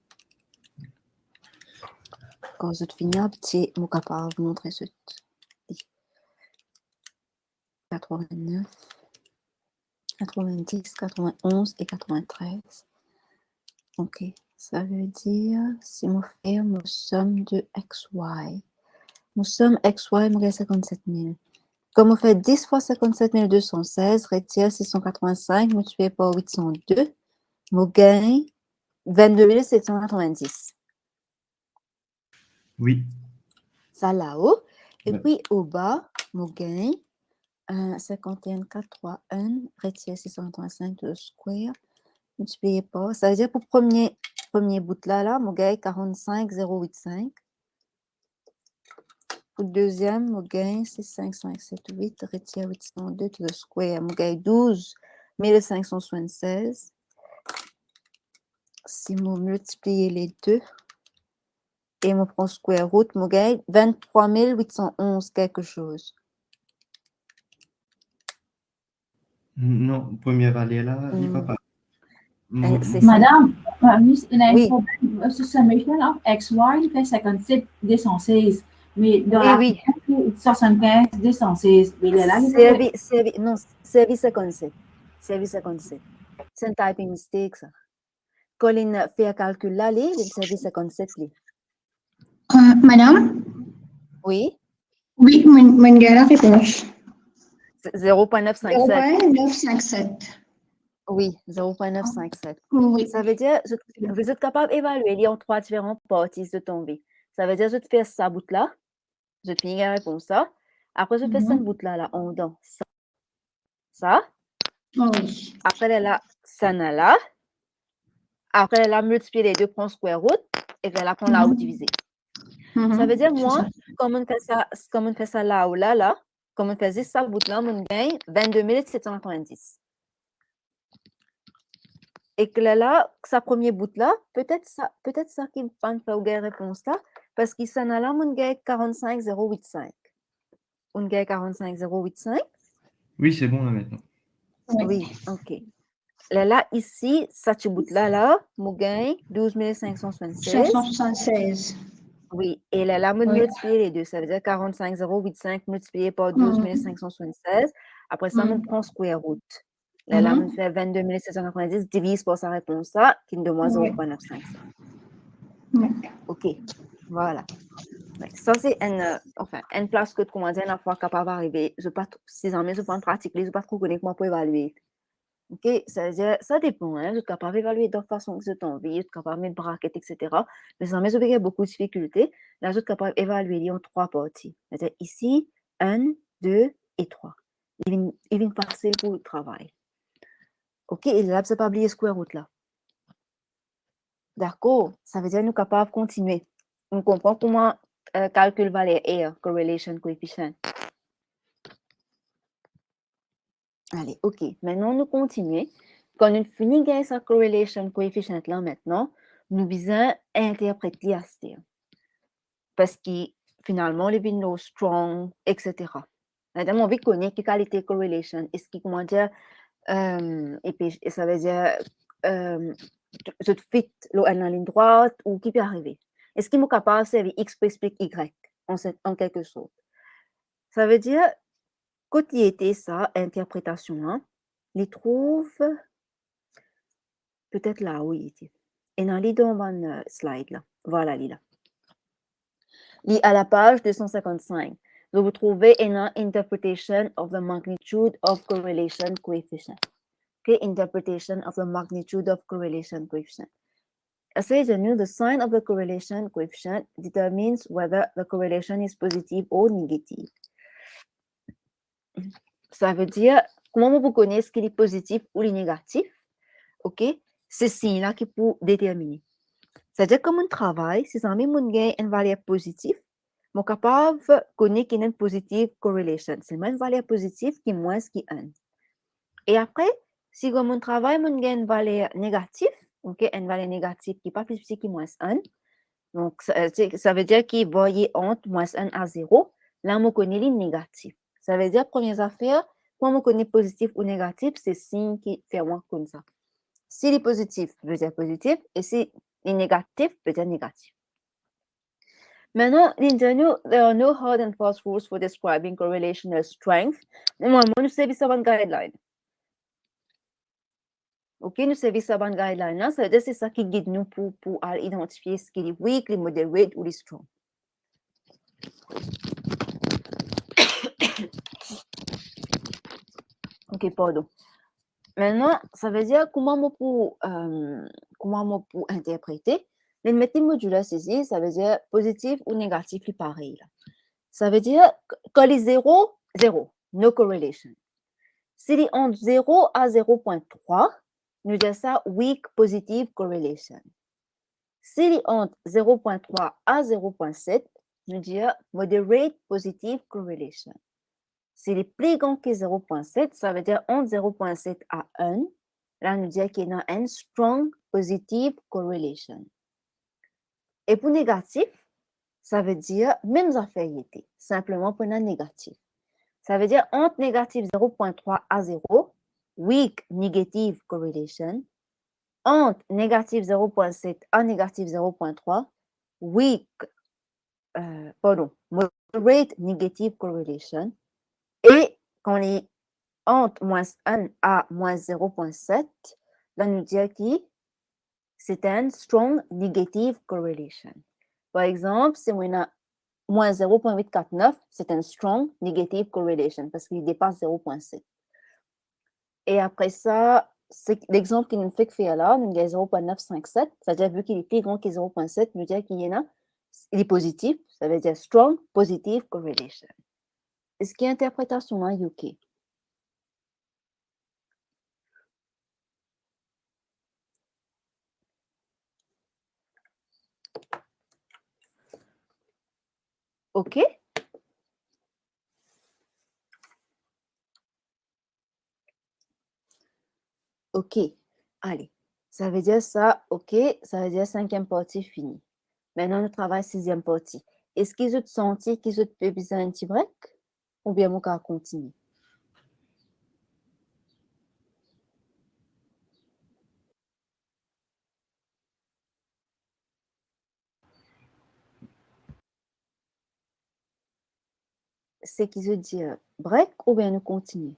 Quand je finis, petit, je suis capable de montrer ce 89, 90, 91 et 93. OK. Ça veut dire, si je fais ma somme de XY, ma somme XY me 57 000. Comme on fait 10 fois 57 216, retire 685, multiplié par 802, je gagne 22 790. Oui. Ça là-haut. Et Ouais. puis au bas, je gagne 51 431, retire 685 de square, multiplié par. Ça veut dire pour premier bout là, je gagne 45 085. Pour le deuxième, je gagne 6, 5, 5, 7, 8, retire 802 to the square. Je gagne 12 576. Si je multiplie les deux et je prends square root, je gagne 23 811 quelque chose. Non, première année là, il va pas. C'est Madame, Miss, il y a Oui. un problème. Summation of XY, il fait 57 216. Mais dans la Oui. 75 216. Mais il est là, Non, service 57. Service 57. C'est un typing mistake, ça. Quand il fait un calcul là, il service 57. Madame? Oui. Oui, mon gars, la réponse. 0.957. 0.957. Oui, 0.957. Oui. Ça veut dire que vous êtes capable d'évaluer les en trois différentes parties de ton vie. Ça veut dire que je te fais ça bout là, je te finis la réponse ça. Après, je fais cette bout là, en dedans. Ça. Oui. Après, là, ça là. Après, là, multiplier les deux, prend square root, et puis là, prend là ou diviser. Ça veut dire, moi, comme on fait ça là ou là, comme on fait ça bout là, on gagne 22 790. Et que là, sa premier bout là, peut-être ça qui me fait une réponse là, parce qu'il s'en a là, on gagne 45 085. On gagne 45 085. Oui, c'est bon là maintenant. Oui, OK. Là, ici, ça tu bout là, on gagne 12 576. 576. Oui, et là, on multiplie les deux. Ça veut dire 45 085 multiplié par 12 576. Après ça, on prend square root. Là, on fait 22 790 divise par sa réponse là, qui est de moins 0.95. OK, voilà. Ça, c'est une place que, comment dire, la fois capable d'arriver. Je ne sais pas, si jamais je prends pratique, je ne sais pas trop connaître comment pour évaluer. OK, ça veut dire, ça dépend, hein. Je suis capable d'évaluer d'autres façons que je t'envie, je suis capable de mettre bracket, etc. Mais si jamais je beaucoup de difficultés, là, je suis capable d'évaluer en trois parties. C'est-à-dire ici, 1, 2 et 3. Il vient facile pour le travail. OK, et là, je ne pas oublier square root là. D'accord, ça veut dire que nous sommes capables de continuer. On comprend comment calcul valeur R, correlation coefficient. Allez, OK. Maintenant, nous continuons. Quand nous finissons sa correlation coefficient là maintenant, nous visons interpréter à ce parce que finalement, les vignes strong, etc. Maintenant, on veut connaître quelle qualité correlation. Est-ce qu'il comment dire, et ça veut dire, je te fit en ligne droite ou qui peut arriver. Est-ce qu'il est capable de servir X pour expliquer Y en quelque sorte? Ça veut dire, quand il était ça, interprétation, hein, il trouve peut-être là où il était. Et dans les dans mon slide là. Voilà, il est là. Il est à la page 255. Donc, vous trouvez une interpretation of the magnitude of correlation coefficient. Okay, interpretation of the magnitude of correlation coefficient. It says the sign of the correlation coefficient determines whether the correlation is positive or negative. Ça veut dire, comment vous connaissez ce qu'il est positif ou il est négatif? OK? C'est ce signe-là qui peut déterminer. C'est-à-dire, comme on travaille, si ça met une valeur positive, on est capable de connaître qu'il y a une positive correlation. C'est une valeur positive qui est moins que 1. Et après, si comme on travaille, on a une valeur négative, OK, une valeur négative qui n'est pas plus petit que moins 1, donc ça veut dire qu'il va y entre moins 1 à 0, là, on connaît les négatifs. Ça veut dire, première affaire, quand on connaît positif ou négatif, c'est signe qui fait moins comme ça. Si il est positif, veut dire positif, et si il est négatif, veut dire négatif. Maintenant, there are no hard and fast rules for describing correlational strength. Normalement, nous servissons une guideline. OK, nous servissons une guideline. Là, ça veut dire c'est ça qui guide nous pour identifier ce qui est weak, les moderate ou les strong. OK, pardon. Maintenant, ça veut dire comment on peut interpréter. Les méthodes modulaires ici, ça veut dire positif ou négatif, c'est pareil. Là. Ça veut dire que les 0, 0, no correlation. Si les entre 0 à 0.3, nous disons ça weak positive correlation. Si les entre 0.3 à 0.7, nous disons moderate positive correlation. Si les plus grand que 0.7, ça veut dire entre 0.7 à 1. Là, nous disons qu'il y a une strong positive correlation. Et pour négatif, ça veut dire même affaire, simplement pour un négatif. Ça veut dire entre négatif 0.3 à 0, weak negative correlation. Entre négatif 0.7 à négatif 0.3, weak, moderate negative correlation. Et quand on est entre moins 1 à moins 0.7, là, nous dit que c'est un strong negative correlation. Par exemple, si on a moins 0.849, c'est un strong negative correlation parce qu'il dépasse 0.7. Et après ça, c'est l'exemple qu'il nous fait faire là, nous avons 0.957, c'est-à-dire vu qu'il est plus grand que 0.7, nous dit qu'il y en a, il est positif, ça veut dire strong positive correlation. Est-ce qu'il y a interprétation en UK? OK? OK. Allez. Ça veut dire ça, OK. Ça veut dire 5e partie finie. Maintenant, on travaille 6e partie. Est-ce qu'ils ont senti qu'ils ont besoin d'un petit break? Ou bien on va continuer? C'est qu'ils ont dit break ou bien nous continuer?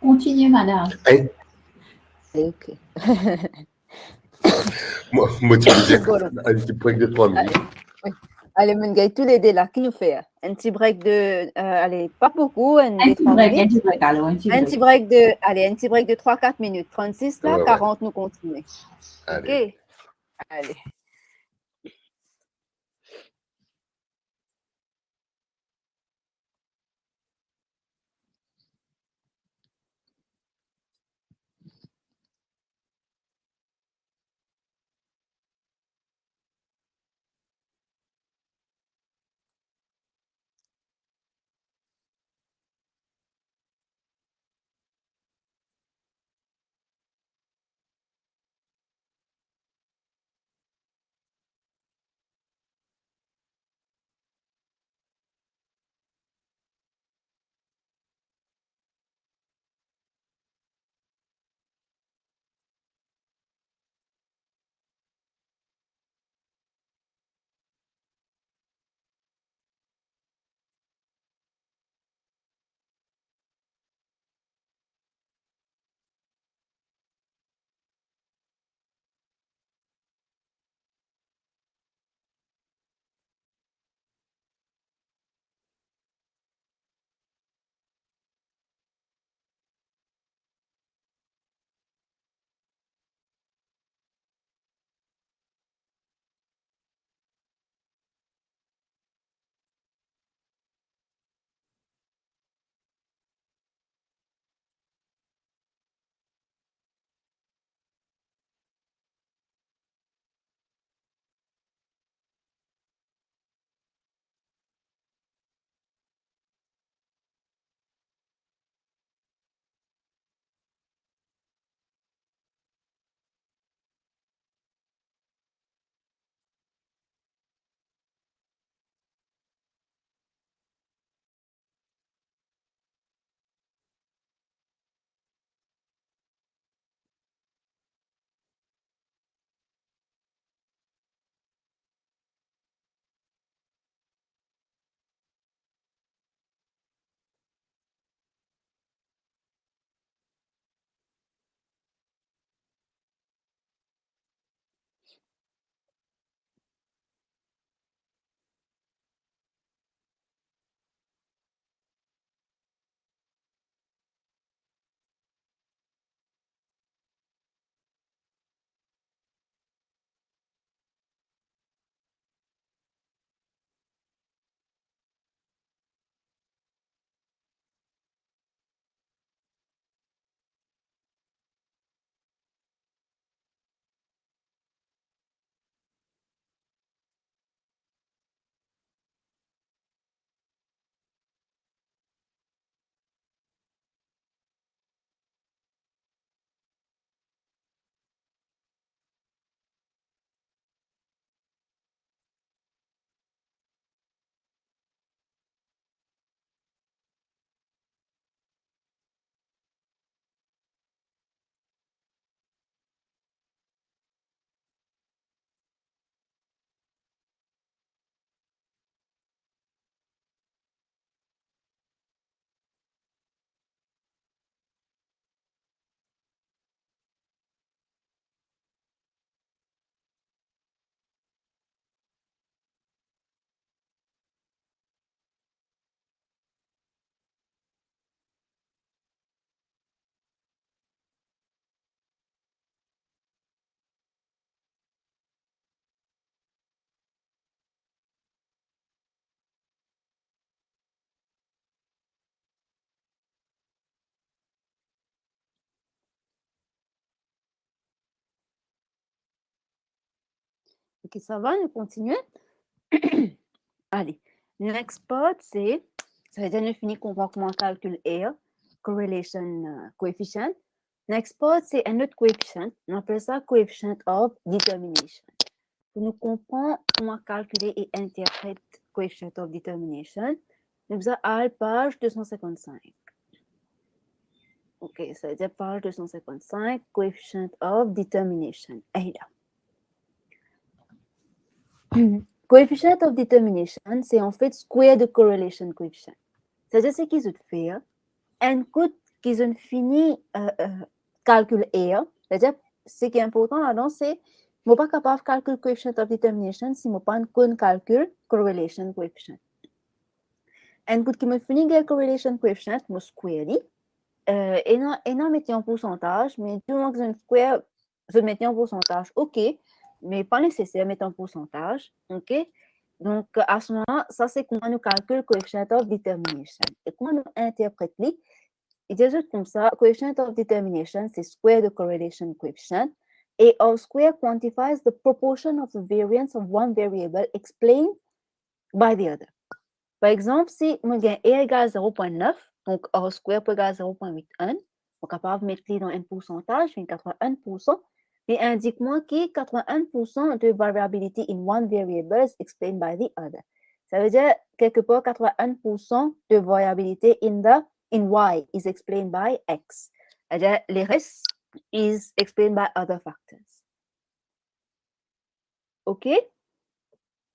Continuez, madame. Hey, OK. moi, tu me dis Voilà. un petit break de 3 minutes. Allez, mon gars, tous les deux là, qui nous fait un petit break de, allez, pas beaucoup, Un petit break, alors, un petit un break. petit break de, allez, un petit break de 3-4 minutes. 36 là, Ouais, ouais. 40, nous continuons. Allez. OK? Allez. Ok, ça va, nous continuons. Allez, next part, c'est, ça veut dire nous finissons qu'on voit comment on calcule R, correlation coefficient. Next part, c'est un autre coefficient. On appelle ça coefficient of determination. Pour nous comprendre comment calculer et interpréter coefficient of determination, nous avons à la page 255. Ok, ça veut dire page 255, coefficient of determination. Et là. Coefficient of determination, c'est en fait square de correlation coefficient. C'est-à-dire ce qu'ils ont fait, un coup qu'ils ont fini calcul R, c'est-à-dire ce qui est important là-dedans, c'est je ne suis pas capable de calculer coefficient of determination si je ne pas calcul correlation coefficient. Un coup qu'ils ont fini le correlation coefficient, je square et non mettre en pourcentage, mais du moment que je square, je mets en pourcentage, ok, mais pas nécessaire de mettre en pourcentage, ok. Donc, à ce moment-là, ça, c'est comment nous calculons le coefficient of determination. Et comment nous interprétons? Il dit juste comme ça, coefficient of determination, c'est square the correlation coefficient. Et our square quantifies the proportion of the variance of one variable explained by the other. Par exemple, si moi j'ai R égale 0.9, donc R square peut égal 0.81, on est capable de mettre dans un pourcentage, 81%, et indique-moi que 81% de variability in one variable is explained by the other. Ça veut dire, quelque part, 81% de variabilité in Y is explained by X. C'est-à-dire, les restes is explained by other factors. OK?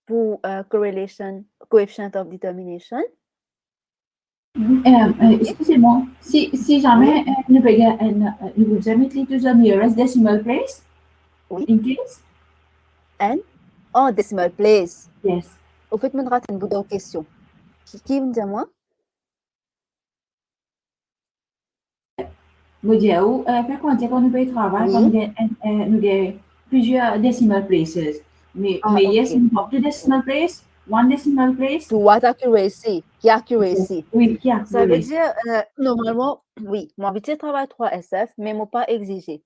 Pour correlation, coefficient of determination. Excusez-moi, si jamais nous vous jamais cliqué sur nearest decimal place, Oui. in case? Oh, decimal place. Yes. Au fait, je me rate une bout de question. Qui me dit moi? Vous dites, fait qu'on dit qu'on nous peut travailler comme nous avons plusieurs decimal places. Mais yes, Okay. up to decimal place, one decimal place. To what accuracy? Qui accuracy? Oui, qui accuracy. Ça veut dire, normalement, oui, mon habitude travaille 3 SF, mais moi pas exigé.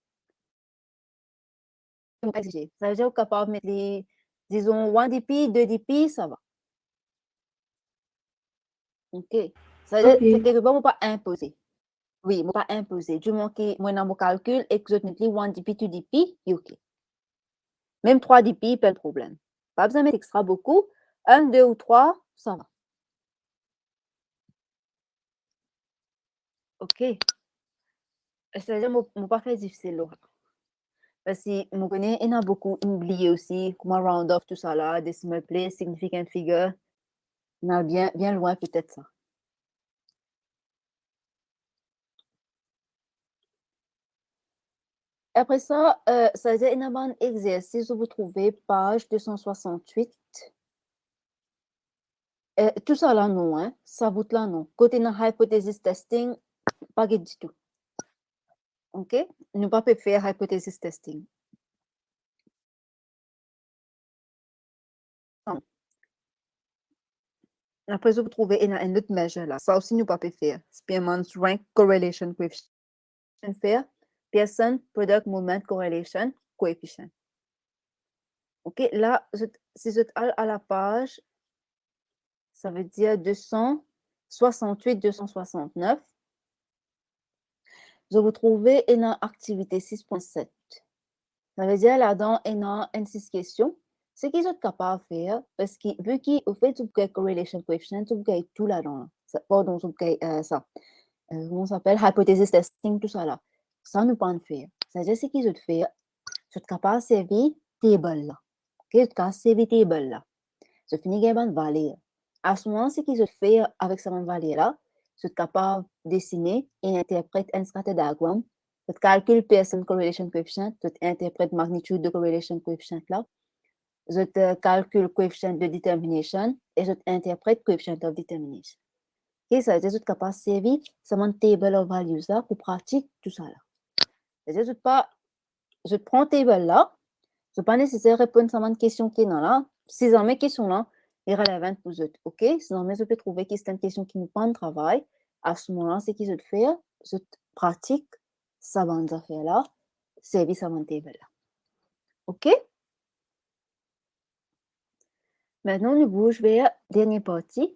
Pas exigé. Ça veut dire qu'on est capable de mettre les, disons, 1 dp, 2 dp, ça va. OK. Ça veut dire, c'est quelque part, moi pas imposé. Oui, moi pas imposé. Du moment que moi dans mon calcul et que je mets 1 dp, 2 dp, OK. Même 3 dp, pas de problème. Pas besoin de mettre extra beaucoup. 1, 2 ou 3, ça va. OK. C'est-à-dire, moi pas fait difficile, Laura. Parce que je connais, il y en a beaucoup oublié aussi, comment round off tout ça là, decimal place, significant figure. On a bien loin peut-être ça. Après ça, ça veut dire qu'il y a un exercice où vous trouvez page 268. Tout ça là, non, hein? Ça vous là, non. Côté dans hypothesis testing, pas du tout. OK? Nous pas peut faire hypothesis testing. Non. Après, vous trouvez un autre measure là. Ça aussi, nous pas peut faire. Spearman's rank correlation coefficient. Faire Pearson product moment correlation coefficient. OK? Là, si vous êtes à la page, ça veut dire 268, 269. Vous trouvez une activité 6.7. Ça veut dire là-dedans, il y a une 6 questions. Ce qu'ils sont capables de faire, parce que vu qu'ils fait tout le correlation coefficient, tout le tout là-dedans. Pardon, tout le ça. Comment ça s'appelle? Hypothesis testing, tout ça là. Ça, nous pas faire. Ça veut dire ce qu'ils ont fait, ils sont capables de servir table là. OK? Ils sont capables de servir table là. Ils finissent avec une valeur. À ce moment, ce qu'ils ont fait avec cette valeur là, ils sont capables de dessiner et interpréter un stratigramme. Ils calculent Pearson correlation coefficient, ils interprètent magnitude de correlation coefficient là. Ils calculent coefficient de determination et ils interprètent coefficient of determination. OK, ça veut dire que vous êtes capable de servir seulement table of values là pour pratiquer tout ça là. C'est-à-dire que je prends table là, ce n'est pas nécessaire de répondre seulement une question qui est là. Si vous avez une question là, irrelevant pour vous. OK? Si vous pouvez trouver que c'est une question qui nous prend de travail, à ce moment-là, c'est qu'ils ont fait, je pratique ça bande affaire là, servir ça bande table là. OK? Maintenant, nous bouge vers la dernière partie.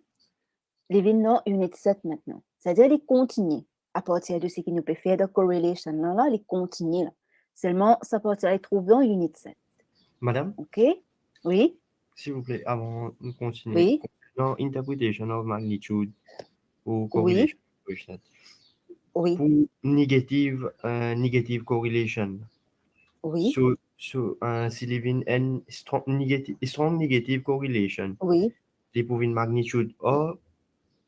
Les vignes unit 7 maintenant. C'est-à-dire les continuer à partir de ce qui nous peut faire de correlation là, les continuer là. Seulement, ça peut être trouvé dans unit 7. Madame, OK? Oui? s'il vous plaît, avant de continuer, Oui? dans interpretation of magnitude ou Oui? correlation coefficient, Oui? pour negative correlation, Oui? si les vignes n strong negative correlation, Oui? les pour une magnitude or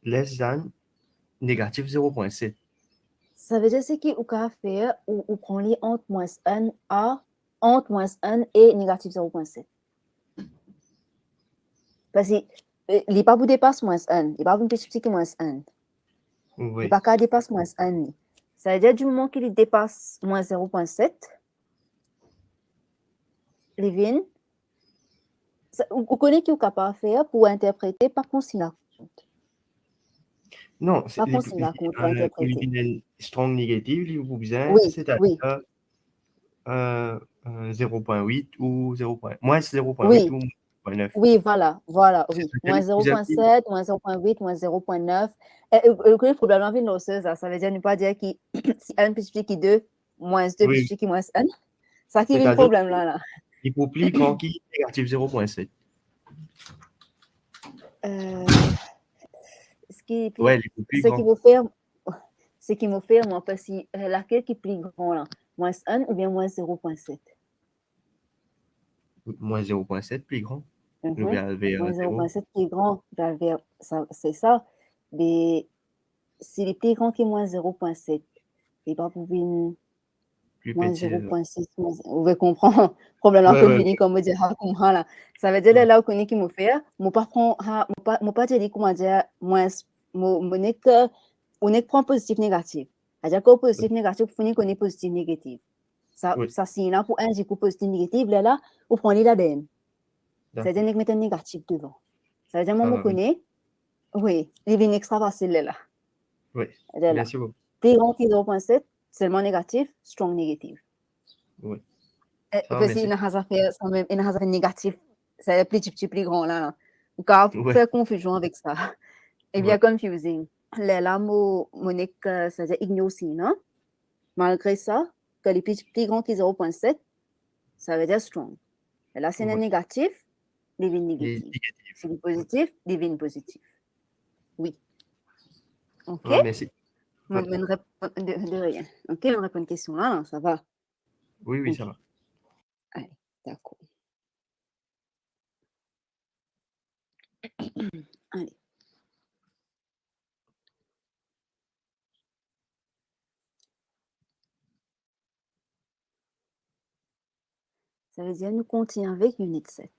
less than négative 0.7. Ça veut dire ce qu'on peut faire ou prendre les entre moins 1 à entre moins 1 et négatif 0.7. Parce que il n'est pas pour dépasser moins 1. Il n'est pas pour petit moins 1. Il Oui. n'est pas qu'à dépasser moins 1. Ça veut dire du moment qu'il dépasse moins 0.7, les vignes, vous connaissez ce qu'on est capable de faire pour interpréter par consigne. Non, Pas consigne la compte pour interpréter. les strong négative, les vous besoin, Oui, c'est-à-dire oui. 0.8 ou 0. Moins 0.8 Oui. ou 0.9. Oui, voilà, oui. Moins C'est-à-dire que 0.7, moins 0.8, moins 0.9. Le problème avec nos ça veut dire ne pas dire que si 1 plus petit qui 2, moins 2 Oui. plus petit qui moins 1. Ça qui est le C'est-à-dire problème là. il faut plus grand qui négative 0.7. Ce qui est Ouais, il faut plus ce grand. qu'il faut faire, ce qu'il faut faire, moi, parce que laquelle qui est plus grand là, moins 1 ou bien moins 0.7. Moins 0.7 plus grand. Nous Mhm. allons vers Moins 0. 0.7 plus grand, c'est ça. Mais si les plus grand qui est moins 0.7, il va pour une Plus moins petit. 0.6, vous pouvez comprendre. Problème là, Ouais, qu'on ouais, finit comme dire, comment là. Ça veut dire Ouais. là où qu'on est qui me fait, mon pas prend, mon pas dire comment dire, moins, mon n'est que, on est prend positif négatif. C'est-à-dire que positif négatif, pour finir qu'on est positif négatif. Ça, Oui. ça signe là pour un coup positif négatif, là, vous prenez la denne. C'est-à-dire qu'on met un négatif devant. Ça veut dire, moi, Ça je va, oui. connais, oui, il vient extra facile là. Oui. Là. Merci beaucoup. Plus grand qui 0.7, seulement négatif, strong négatif. Oui. Parce Ça va, merci. qu'il y a un hasard négatif, c'est plus grand là. Vous pouvez Ouais. faire confusion avec ça. Et bien Ouais. confusing. Là, Monique, c'est-à-dire ignorer, non? Malgré ça, que les plus grands qui 0.7, ça veut dire strong. Et là, c'est un Ouais. négatif, les vignes Les négatives. négatifs. C'est le positif, les vignes positives. Oui. OK? Ouais, merci. Ouais. De rien. OK, on répond à une question là, non, ça va. Oui, oui, Ok. ça va. Allez, d'accord. Allez. Ça veut dire nous continuons avec unit 7.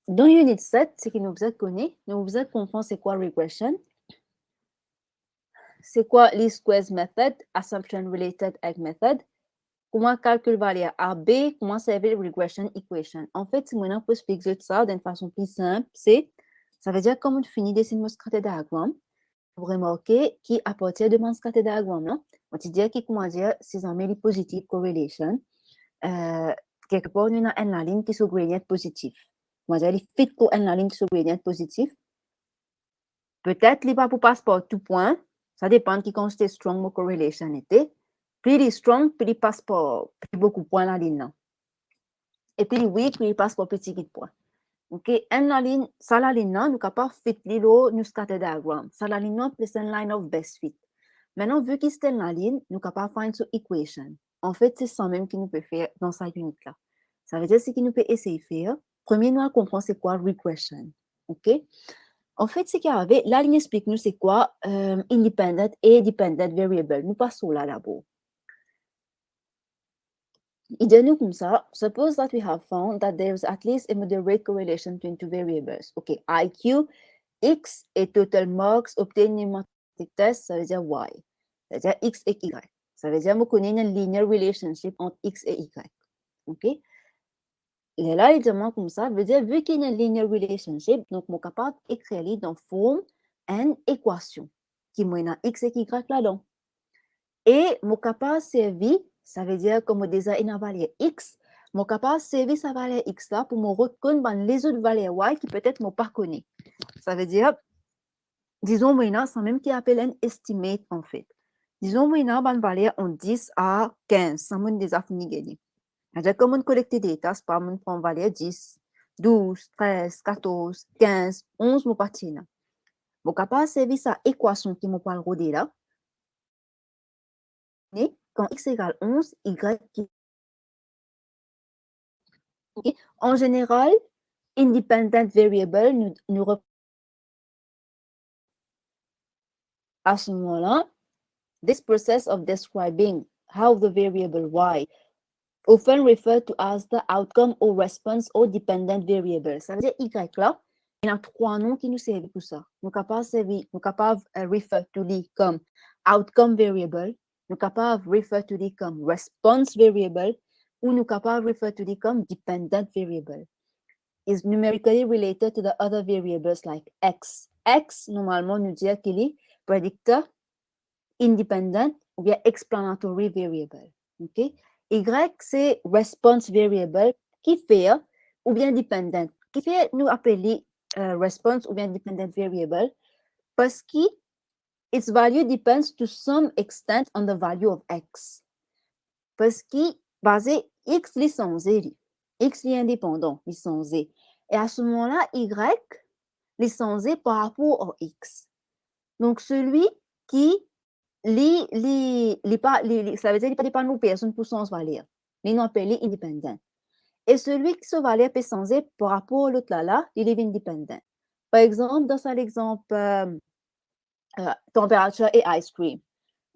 Dans unit 7, ce qui nous a connu, nous a comprendre c'est quoi regression, c'est quoi least squares method, assumption related egg method, comment calculer valeur A, B, comment servir regression equation. En fait, si on peut expliquer ça d'une façon plus simple, ça veut dire comme on finit dessiner mon diagramme, vous remarquez qu'à partir de mon diagramme, on dit dire comment dire, si on met les positive correlation, quelque part, on a une ligne qui est gradient positif. On va dire, il fit pour une ligne qui est gradient positif. Peut-être il va pour passer par tout point. Ça dépend qui constate strong correlation était. Plus il est strong, plus il passe par plus beaucoup de points la ligne. Et puis weak, plus il passe par petit point. OK, la ligne, ça la ligne, nous capable fit l'îlot, nous scatter diagram. Ça la ligne, plus une line of best fit. Maintenant, vu qu'il c'est la ligne, nous capable find sur equation. En fait, c'est ça même qui nous peut faire dans sa unité là. Ça veut dire ce qui nous peut essayer de faire. Premier, nous comprendre c'est quoi regression. OK? En fait, ce qu'il y avait, la ligne explique nous c'est quoi independent et dependent variable. Nous passons là d'abord. Il dit nous comme ça, suppose that we have found that there is at least a moderate correlation between two variables. OK, IQ, X et total marks obtained in mathematics test, ça veut dire Y. Ça veut dire X et Y. Ça veut dire qu'on connaît une linear relationship entre X et Y. OK? là, il demande comme ça, veut dire, vu qu'il y a une linear relationship, donc, je suis capable d'écrire dans forme une équation qui mène x et y là-dedans. Et je suis capable de servir, ça veut dire, comme déjà une valeur x, je suis capable de servir sa valeur x là pour me reconnaître les autres valeurs y qui peut-être ne pas connaît. Ça veut dire, disons, maintenant, c'est même qui appelle un estimate en fait. Disons, maintenant, une valeur en 10 à 15, ça m'a déjà fini gagner. C'est-à-dire, comme on collecte des datas, par exemple, on prend valeur 10, 12, 13, 14, 15, 11, mon parti là. Je suis capable de servir sa équation qui me parle de là. Et quand x égale 11, y qui. Okay. En général, independent variable nous à ce moment-là, this process of describing how the variable y often referred to as the outcome or response or dependent variable. Ça veut dire y là, il y a 3 noms qui nous servent pour ça. Nous sommes capables de refer to it comme outcome variable, nous sommes capables de refer to it comme response variable, ou nous sommes capables de refer to it comme dependent variable. Is numerically related to the other variables like x. X, normalement, nous dit qu'il est predictor, independent, ou bien explanatory variable. Okay? Y, c'est response variable qui fait, ou bien dependent, qui fait nous appeler response ou bien dependent variable parce que its value depends to some extent on the value of x. Parce que basé x est sans z, x est indépendant, est sans z. Et à ce moment-là, y est sans z par rapport au x. Donc celui qui ça veut dire qu'il ne pas nous personne pour son valeur. Il nous appelle indépendant. Et celui qui se valeur peut changer par rapport à l'autre là, il est indépendant. Par exemple, dans l'exemple température et ice cream.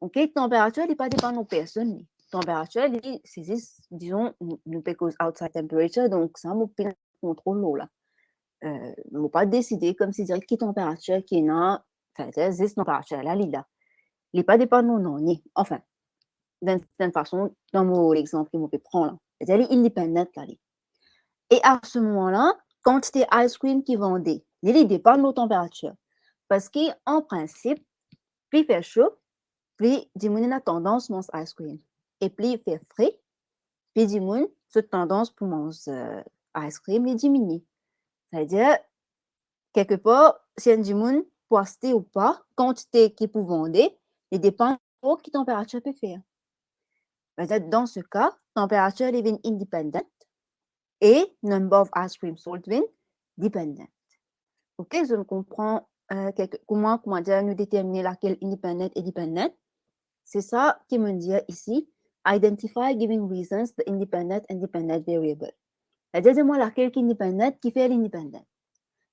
OK, température n'est pas dépendant de personne. Température, c'est juste, disons, nous cause outside temperature, donc ça nous contrôle l'eau là. Nous pas décider comme si dire qui température qui est là, c'est juste température là, il n'est pas dépendant non ni. Enfin, d'une certaine façon, dans l'exemple que je peux prendre là, c'est-à-dire indépendant là. Et à ce moment-là, quantité ice cream qui vendait, il dépend de nos températures. Parce qu'en principe, plus il fait chaud, plus diminue la tendance à manger ice cream. Et plus il fait frais, plus diminue cette tendance pour manger ice cream, il diminue. C'est-à-dire, quelque part, si on diminue pour acheter ou pas, quantité qui peut vendre, il dépend de quelle température peut faire. C'est-à-dire, dans ce cas, température est indépendante et number of ice cream sold win dependent. OK, je comprends comment dire nous déterminer laquelle independent et dependent. C'est ça qui me dit ici. Identify giving reasons the independent and dependent variable. C'est-à-dire, dis-moi laquelle qui est indépendante qui fait l'indépendant.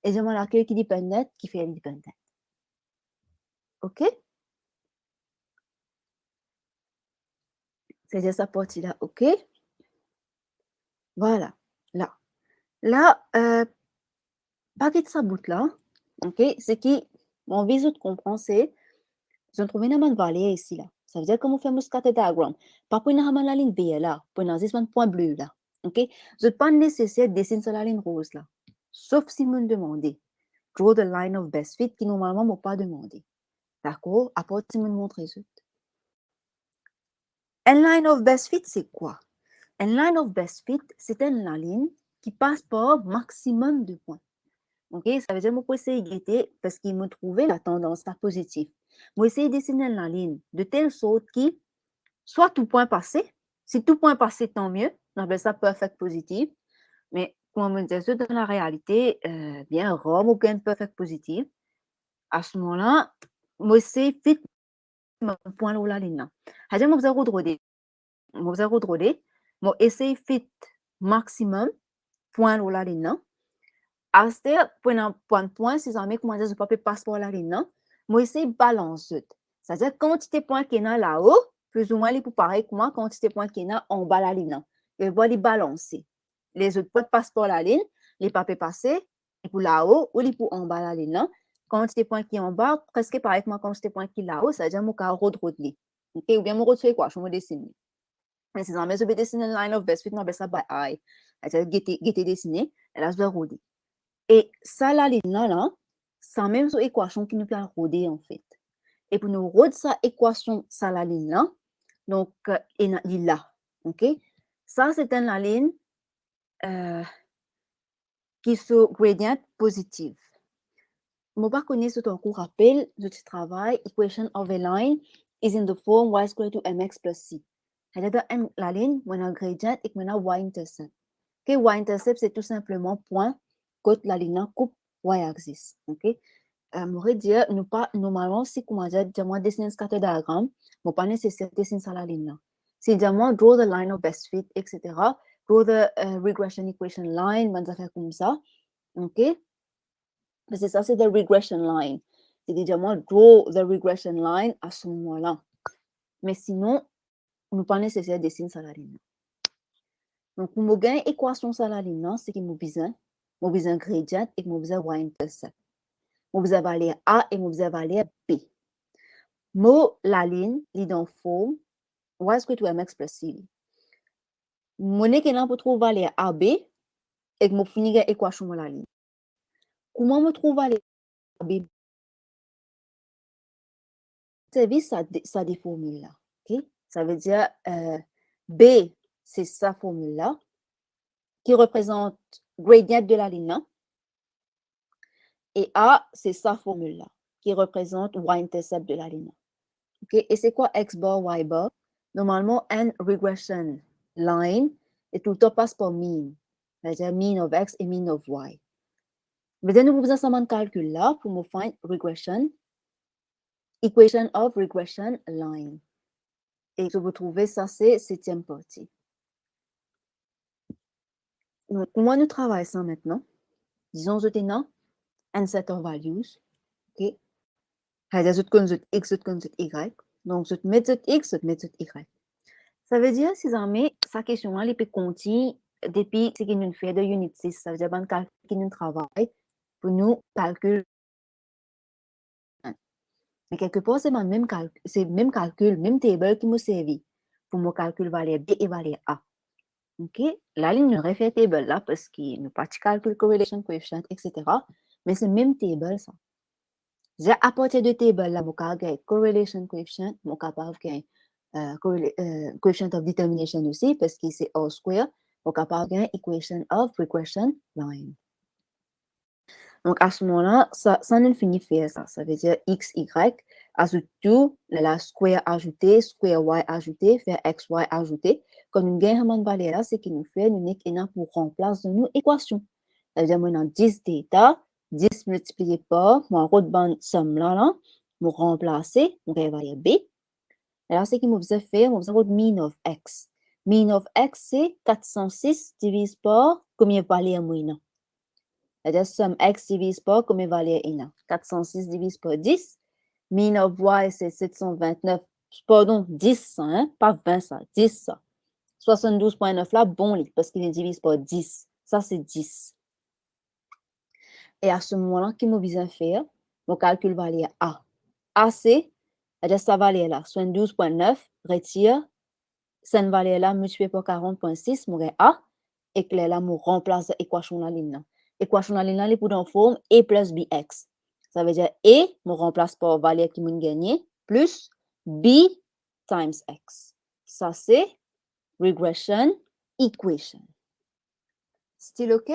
Et dis-moi laquelle qui est dépendante qui fait l'indépendant. OK? C'est-à-dire sa partie-là, OK? Voilà, là. Là, paquet de sa bout là, OK? Ce qui, mon visu de comprendre, c'est, je trouve une valeur ici là. Ça veut dire comment faire mon scatter diagram. Pas pour une la ligne verte là, pour un point bleu là. OK? Je n'ai pas nécessaire de dessiner sur la ligne rose là. Sauf si vous me demandez. Draw the line of best fit qui normalement ne m'a pas demandé. D'accord? À part si vous me montrez ça. Un line of best fit, c'est quoi? Un line of best fit, c'est une ligne qui passe par maximum de points. OK? Ça veut dire que je peux essayer de guetter parce qu'il me trouvait la tendance positive. Je vais essayer de dessiner la ligne de telle sorte que soit tout point passé, si tout point passé, tant mieux, on appelle ça perfect positive, mais comme on dit dans la réalité, bien rare ou bien perfect positive, à ce moment-là, je vais essayer de faire mon point là la ligne. C'est-à-dire que je vais essayer de faire maximum point là la ligne. À point, si jamais, comment dire, je peux passer par la ligne, moi, essayer de balancer. C'est-à-dire, quantité point qui est là-haut, plus ou moins, il est pareil que moi, quantité point qui est en bas de la ligne. Je vais les balancer. Les autres points passent par la ligne, les papiers passer, et pour là-haut, ou les pour en bas de la ligne. Quantité point qui est en bas, presque pareil que moi, quantité point qui est là-haut, c'est-à-dire, mon cas, rodli. OK? Ou bien, mon rodli, quoi, je me dessine. Mais si jamais je vais dessiner une line of best fit, je vais ça by eye. elle a dessiné, elle a se rodé. Et ça, la ligne là, c'est même sur l'équation qui nous fait roder en fait. Et pour nous roder sa équation, ça la ligne là, donc, il est là, ok? Ça, c'est une ligne qui est sur gradient positive. Je ne connais pas ce ton cours rappel de ce travail, equation of a line is in the form y squared to mx plus c. C'est-à-dire la ligne, on a gradient et on a y-intercept. Okay, y-intercept, c'est tout simplement point côté la ligne coupe y-axis. Okay? Je dire, nous pas, normalement, si comment dire, moi dessiner ce diagramme, mais pas nécessaire dessiner ça la ligne là. Si moi draw the line of best fit, etc. Draw the regression equation line, on va faire comme ça. OK? Parce que ça, c'est the regression line. C'est déjà moi draw the regression line à ce moment-là. Mais sinon, nous pas nécessaire dessiner ça la ligne. Donc, pour me gagner équation ça la ligne, c'est qu'il me besoin gradient et me besoin y-intercept. Je besoin valeur A et je besoin valeur B. Mo la ligne, li dans forme y squared to mx plus c. Mon équation pour trouver valeur A, B et je finis l'équation de la ligne. Comment me trouve valeur A, B? Service ça des formules là. Okay? Ça veut dire B, c'est sa formule là qui représente gradient de la ligne là. Et A, c'est sa formule là qui représente y-intercept de la ligne. Okay? Et c'est quoi x bar, y bar? Normalement, n regression line et tout le temps passe par mean. C'est-à-dire mean of x et mean of y. Mais nous avons besoin de calcul là pour me find regression, equation of regression line. Et je vous trouver ça, c'est septième partie. Donc, comment nous travaillons ça maintenant? Disons, je tenais un set of values. OK? Je connais x, je connais y. Donc, je mets x, je mets y. Ça veut dire, si jamais, sa question, elle peut continuer depuis ce qu'il nous fait de unit 6. Ça veut dire, ben, calcul qui nous travaille pour nous calculer. Mais quelque part, c'est le même calcul, même table qui me servi pour me calculer valeur B et valeur A. OK? La ligne ne refait table là parce qu'il n'y a pas de calcul correlation coefficient, etc. Mais c'est le même table, ça. J'ai à partir de table là, je vais correlation coefficient, je suis capable de coefficient of determination aussi parce que c'est R square, je suis capable de equation of regression line. Donc, à ce moment-là, ça ne finit faire ça. Ça veut dire x, y, ajoute tout, la square ajouté, square y ajouté, faire x, y ajouté. Quand nous gagnons une valeur là, c'est qu'il nous fait, nous n'avons pour remplacer nos équations. Ça veut dire, maintenant, 10 θ, 10 multiplié par, moi, redbande somme là, je remplacer, on va valeur b. Et là, c'est qu'il nous faisait faire, on faisait mean of x. Mean of x, c'est 406 divisé par combien de valeurs moyenne? C'est-à-dire, somme x divise par combien de valeurs il y a? 406 divise par 10. Mean of y, c'est 729. Pardon, 10, hein? Pas 20, ça. 10, ça. 72,9 là, bon, parce qu'il est divisé par 10. Ça, c'est 10. Et à ce moment-là, qu'est-ce que nous besoin faire? On calcule valeur A. A, c'est-à-dire sa valeur là, 72,9, retire. Cette valeur là, multiplié par 40,6, mon A. Et que là, on remplace l'équation de la ligne là. Équation de la ligne là, est pour dans forme A plus BX. Ça veut dire A, on remplace par valeur qui m'a gagné, plus B times X. Ça, c'est regression equation. Still OK?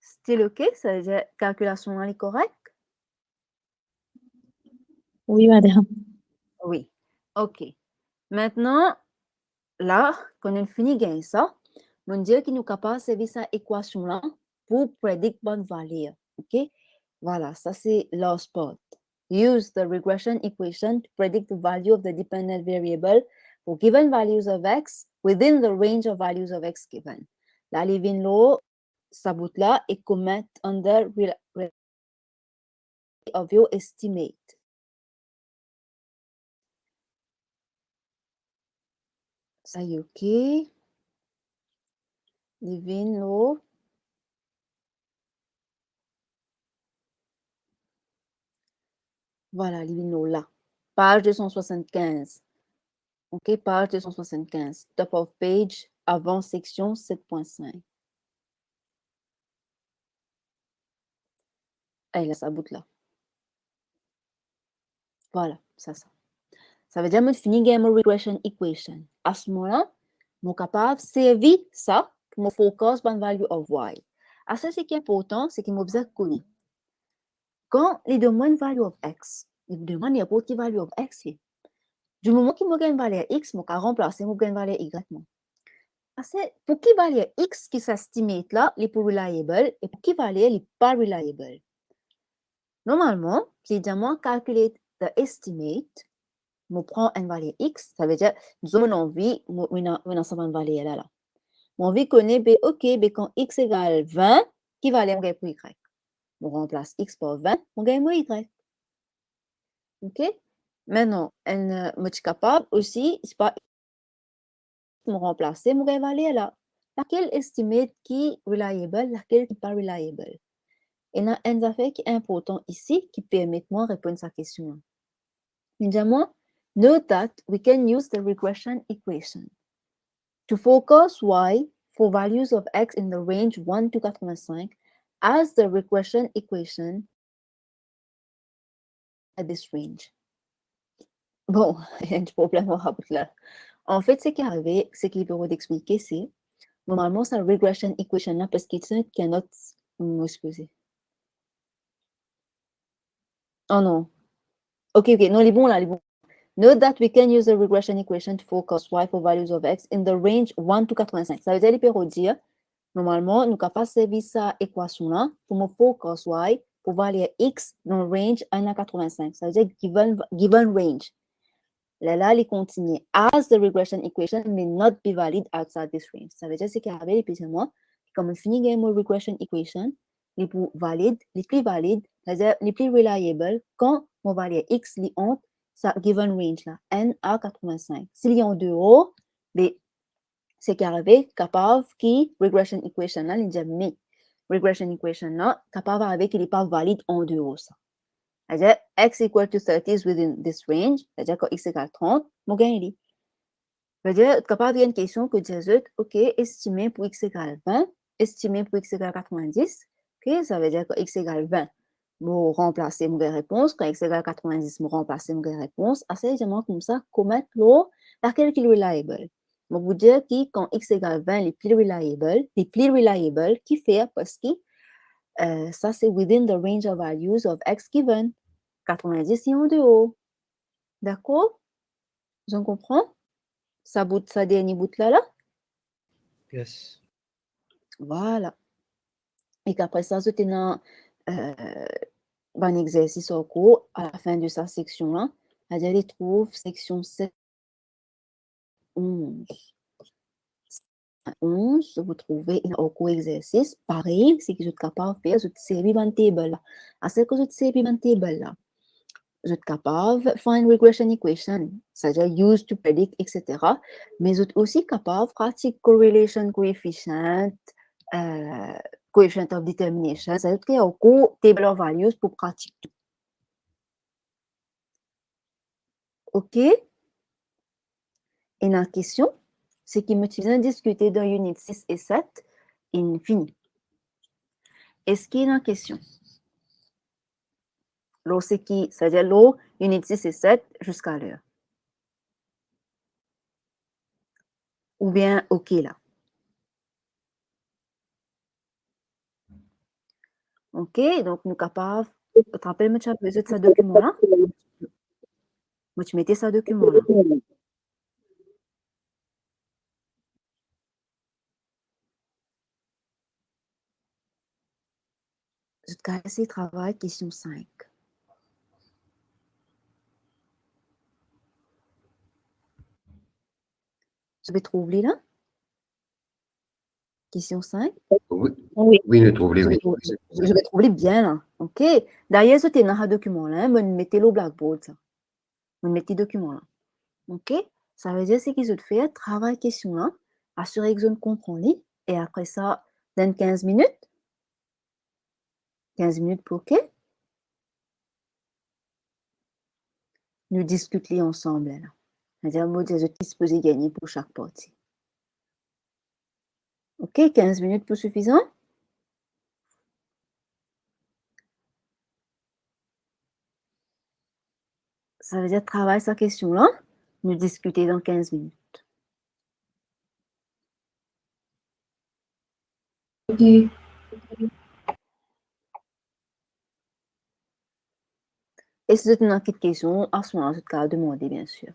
Still OK? Ça veut dire calculation là est correcte? Oui, madame. Oui. OK. Maintenant, là, quand on finit de gagner ça, on dit qu'il nous est capable de servir cette équation-là pour prédire bonne valeur. OK? Voilà, ça c'est last part. Use the regression equation to predict the value of the dependent variable for given values of x within the range of values of x given. La living law, ça bout là, et comment under of your estimate. Ça y est, OK. Living law. Voilà, les vino là. Page 275. OK, page 275. Top of page, avant section 7.5. Elle a sa bout là. Voilà, ça. Ça veut dire que je finis game regression equation. À ce moment-là, je suis capable de servir ça pour me focus sur la value of y. À ça, ce qui est important, c'est que je besoin de connaître. Quand les demande value of x, ils demandent n'importe quelle value of x. Du moment qu'il me gagne valeur x, je vais remplacer mon gagne valeur y. Pour qui valeur x qui s'estimate là, les plus reliable, et pour qui valeur les pas reliable. Normalement, si je calculate the estimate, je prends une valeur x, ça veut dire, disons, mon envie, on a ça une valeur là. Mon envie connaît, ok, quand x égale 20, qui valeur mon pour y? On remplace x par 20, on gagne mon y. Ok? Maintenant, je suis capable aussi, c'est pas me remplacer, mon gagne valeur là. Laquelle estimate qui est reliable, laquelle qui n'est pas reliable. Et il y a un affaire qui est important ici qui permet de moi répondre à cette question. Évidemment, note that we can use the regression equation to focus y for values of x in the range 1 to 85 as the regression equation at this range. Bon, il y a un problème là. En fait, ce qui est arrivé, ce qu'il peut d'expliquer, c'est normalement, c'est la regression equation là parce qu'il cannot, excusez. Oh non. Ok, non, les bons là, les bons. Note that we can use the regression equation to focus y for values of x in the range 1 to 85. Ça veut dire, il peut dire, normalement, nous sommes capables de servir cette équation-là pour me focus y pour valeur x dans le range 1 à 85. Ça veut dire given range. Là, il continue as the regression equation may not be valid outside this range. Ça veut dire c'est qu'il y avait évidemment, comme on finit game regression equation, les plus valides, c'est-à-dire les plus reliable quand mon valeur x est entre sa given range là, n à 85. S'il y a en dehors, c'est qu'il y avait capable qui regression equation là, il dit mais regression equation là, capable avec qu'il n'est pas valide en dehors ça. C'est-à-dire, x equal to 30 is within this range, c'est-à-dire que x égale 30, mon gain est. C'est-à-dire, capable, il y a une question que disait, ok, estimer pour x égale 20, estimer pour x égale 90, ok, ça veut dire que x égale 20, je remplacer mon réponse, quand x égale 90, je remplacer mon réponse, assez évidemment comme ça, commettre l'eau, laquelle est reliable. Je vous dire que quand x égale 20, les plus reliable, qui fait parce que ça, c'est within the range of values of x given. 90 et en dehors. D'accord? Vous en comprenez? Ça dernier bout là? Yes. Voilà. Et qu'après ça, c'était dans un exercice au cours, à la fin de sa section-là. C'est-à-dire, il trouve section 7, 11. 11, vous trouvez au cours exercice. Pareil, c'est que vous êtes capable de faire cette série de table là. À ce que cette série de table là, vous êtes capable de faire une regression equation, c'est-à-dire use to predict, etc. Mais vous êtes aussi capable de pratiquer correlation coefficient, coefficient of determination, c'est-à-dire qu'il y a au cours table of values pour pratiquer tout. OK? Et la question, c'est qu'il me faisait discuter dans unit 6 et 7, infini. Est-ce qu'il y a une question? L'eau, c'est qui? C'est-à-dire l'eau, unit 6 et 7 jusqu'à l'heure. Ou bien, OK là. OK, donc nous sommes capables. Tu te rappelles, je as besoin de ce document-là? Moi, tu mettais ce document-là. Je vais essayer de travailler question 5. Je vais trouver là. Question 5. Oui, nous trouvons, oui. Je vais trouver bien là. OK. D'ailleurs, ce dans ce document-là, je mettais le blackboard. Je mettais le document là. OK. Ça veut dire que je vais faire travail question là, assurer que je comprends. Et après ça, dans 15 minutes. 15 minutes pour OK? nous discutons ensemble. Là. C'est-à-dire, nous disons qui se peut gagner pour chaque partie. OK, 15 minutes pour suffisant? Ça veut dire travailler sa question-là, nous discuter dans 15 minutes. OK. Et si vous avez une question, à ce moment-là, vous pouvez demander, bien sûr.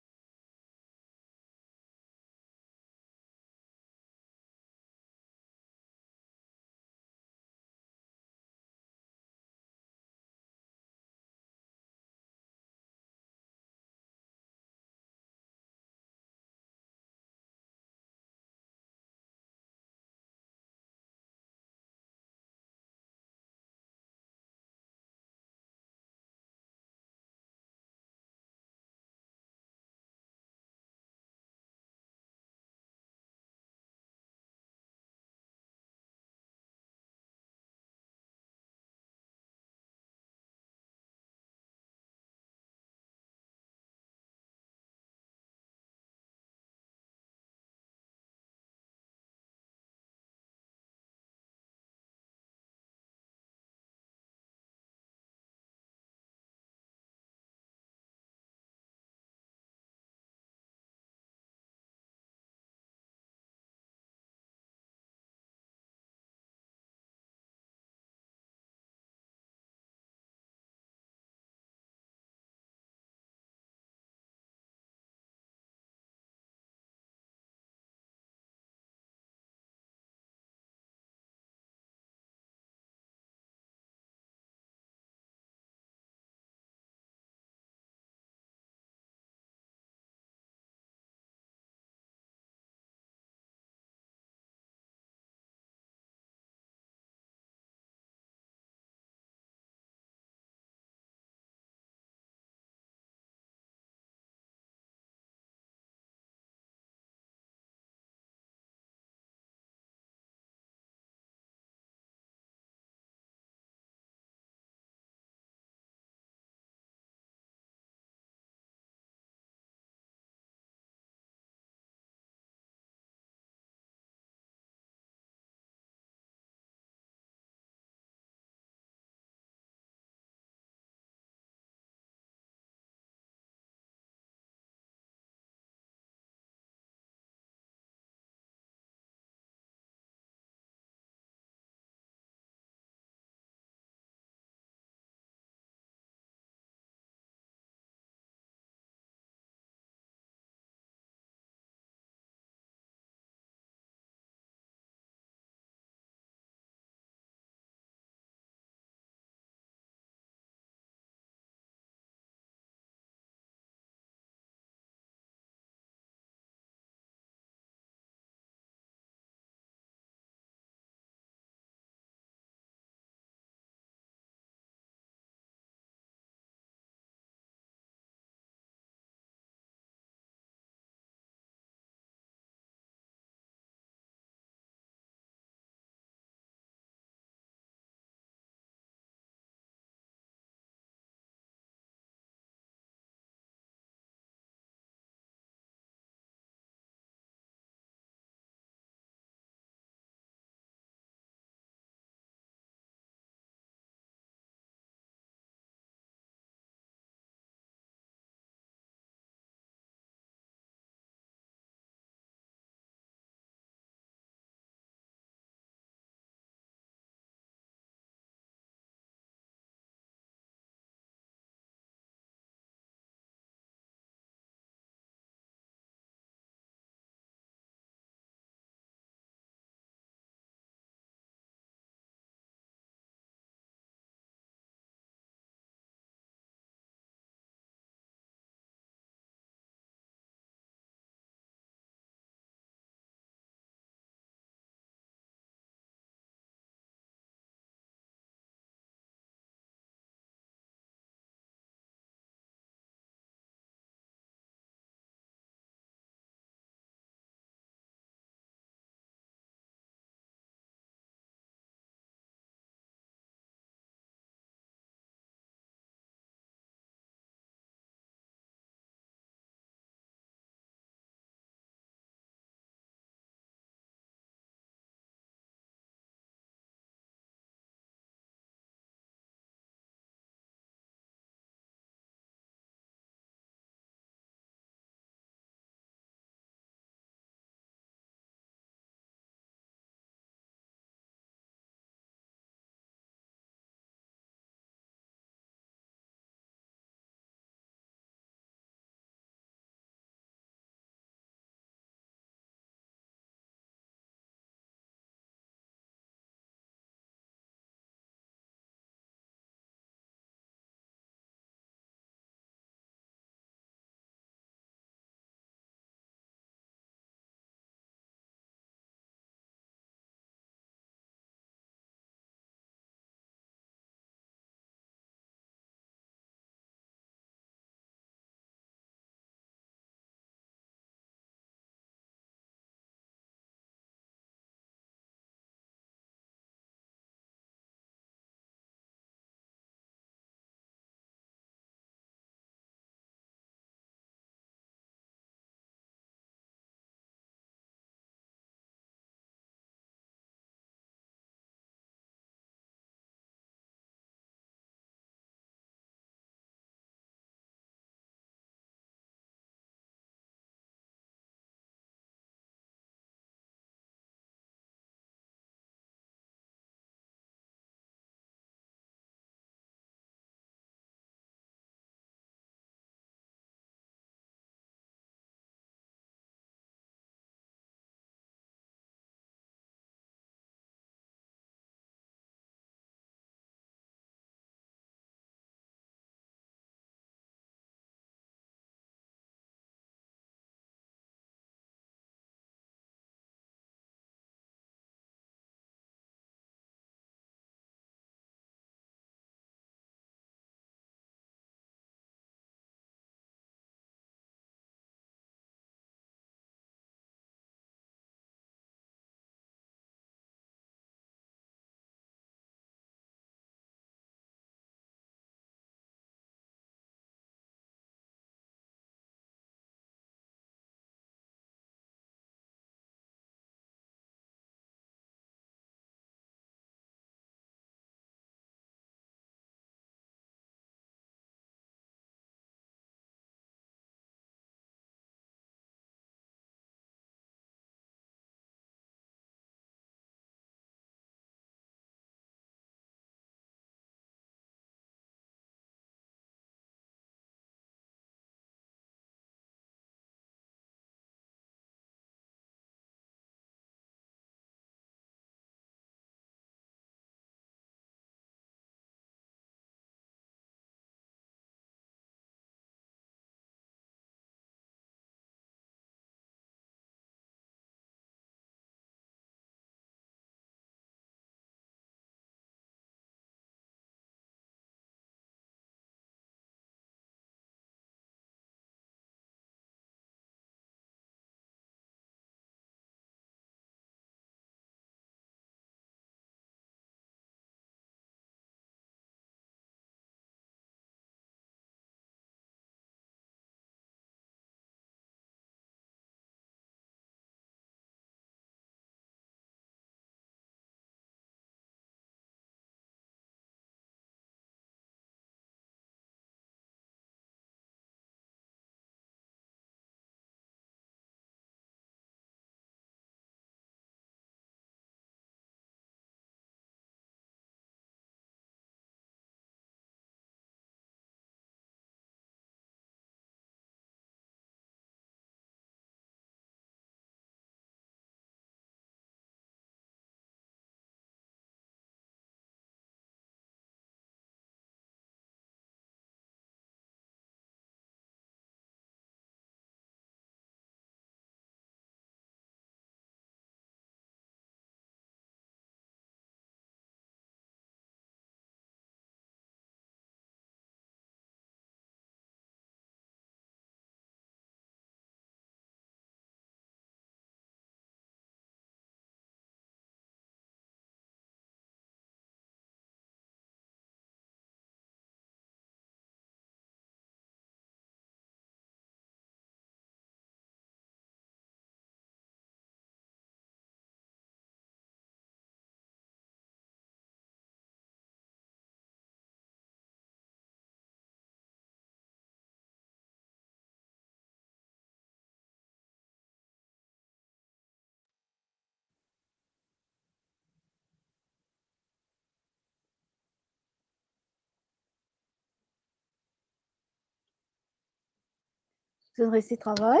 Ce récit travail.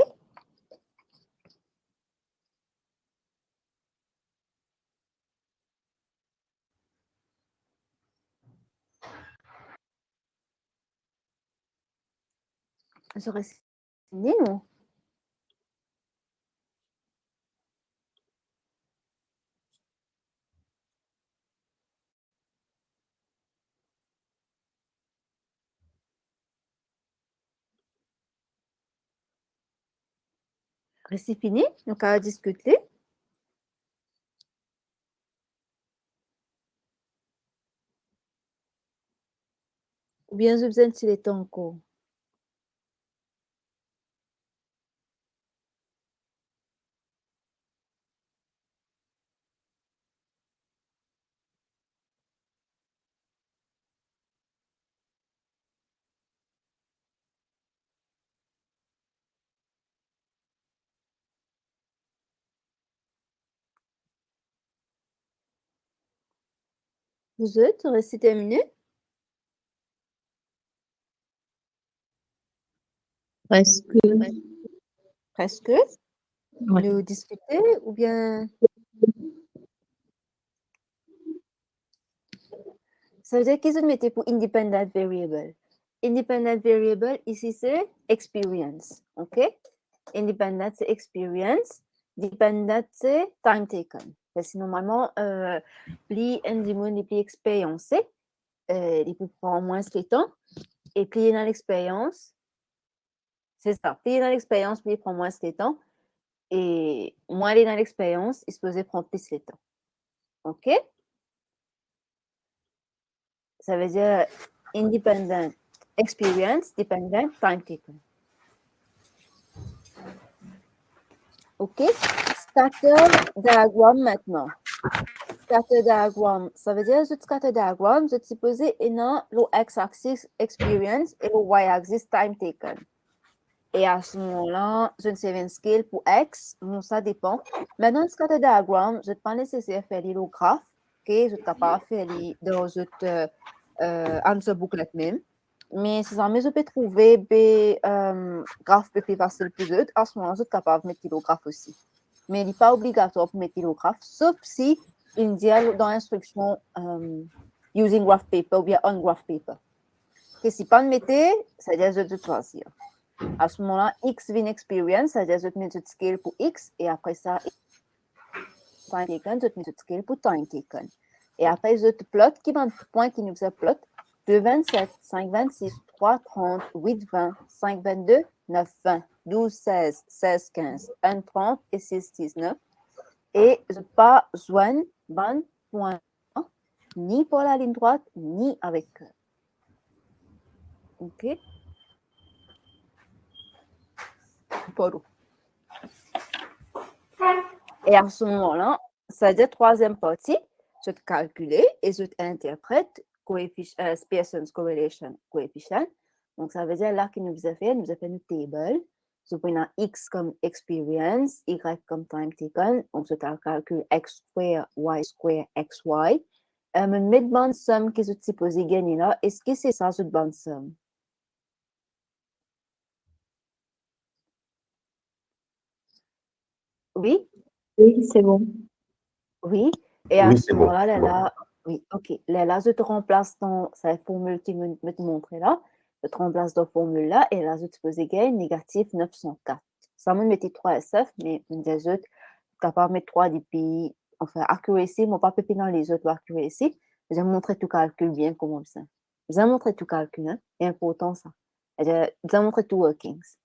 Ce récit fini, non? Récit fini, donc à discuter. Ou bien je besoin de les temps encore. Vous êtes, récit terminé? Presque. Presque. Ouais. Nous discuter ou bien ça veut dire qu'ils ont mis pour independent variable. Independent variable, ici, c'est experience. OK? Independent, c'est experience. Dependent, c'est time taken. Parce que normalement, plus individu, plus expériencé, il peut prendre moins de temps. Et plus dans l'expérience, c'est ça. Plus dans l'expérience, plus il prend moins de temps. Et moins il est dans l'expérience, il se peut prendre plus de temps. OK? Ça veut dire independent experience, dependent time taken. OK? Scatter diagram maintenant. Scatter diagram, ça veut dire que scatter diagram, je suppose il y a le x-axis experience et le y-axis time taken. Et à ce moment-là, je ne sais pas scale pour x, non, ça dépend. Maintenant, le scatter diagram, je ne pas nécessaire faire le graphe. OK? Je ne suis capable de faire dans une booklet même. Mais si jamais je peux trouver des graphes plus faciles plus vite, à ce moment-là, je suis capable de mettre le graphe aussi. Mais il n'est pas obligatoire pour mettre le graphe, sauf si il dit dans l'instruction using graph paper ou bien on graph paper. Que si pas de mettre, ça veut dire que je dois choisir. À ce moment-là, x vient experience, ça veut dire que je dois mettre le scale pour x, et après ça, time taken, je dois mettre le scale pour time taken. Et après, je plot, qui va un point qui nous fait plot, 2, 27, 5, 26, 3, 30, 8, 20, 5, 22, 9, 20, 12, 16, 16, 15, 1, 30 et 6, 19. Et je n'ai pas besoin d'un point, ni pour la ligne droite, ni avec cœur. OK? Pour et à ce moment-là, ça veut dire troisième partie, je te calcule et je t'interprète Pearson's correlation coefficient. Donc, ça veut dire là qu'il nous a fait une table. Je prends x comme experience, y comme time taken. Donc, je calcule x square, y square, xy. Je mets une bonne somme que je suis supposé gagner là. Est-ce que c'est ça, cette bonne somme? Oui? Oui, c'est bon. Oui. Et à Oui, ce c'est bon. moment-là, là, oui, OK. Là, je te remplace dans cette formule qui me te montrer là. Je te remplace dans la formule là. Et là, je te pose égal négatif 904. Ça me mettait 3 SF, mais je me suis capable de mettre 3 depuis, enfin, accuracy, mais pas péter dans les autres accuracy. Je vais montrer tout calcul bien comment ça. Je vais montrer tout calcul, hein. C'est important ça. Je vais montrer tout workings.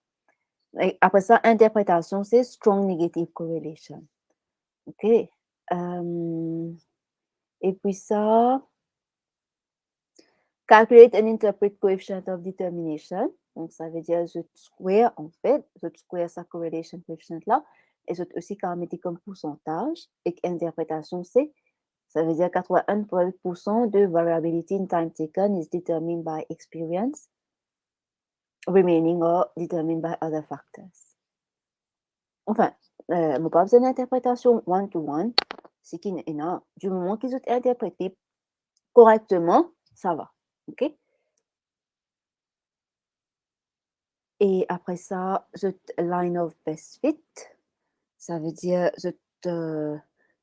Et après ça, interprétation, c'est strong negative correlation. OK. Et puis ça, calculate and interpret coefficient of determination. Donc, ça veut dire je square, en fait, je square sa correlation coefficient là, et je aussi quand mettre comme pourcentage, et interprétation c'est, ça veut dire 81% de variability in time taken is determined by experience, remaining or determined by other factors. Enfin, mon pas besoin d'interprétation one-to-one, c'est qu'il y a, du moment qu'ils ont interprété correctement, ça va. OK? Et après ça, cette line of best fit, ça veut dire cette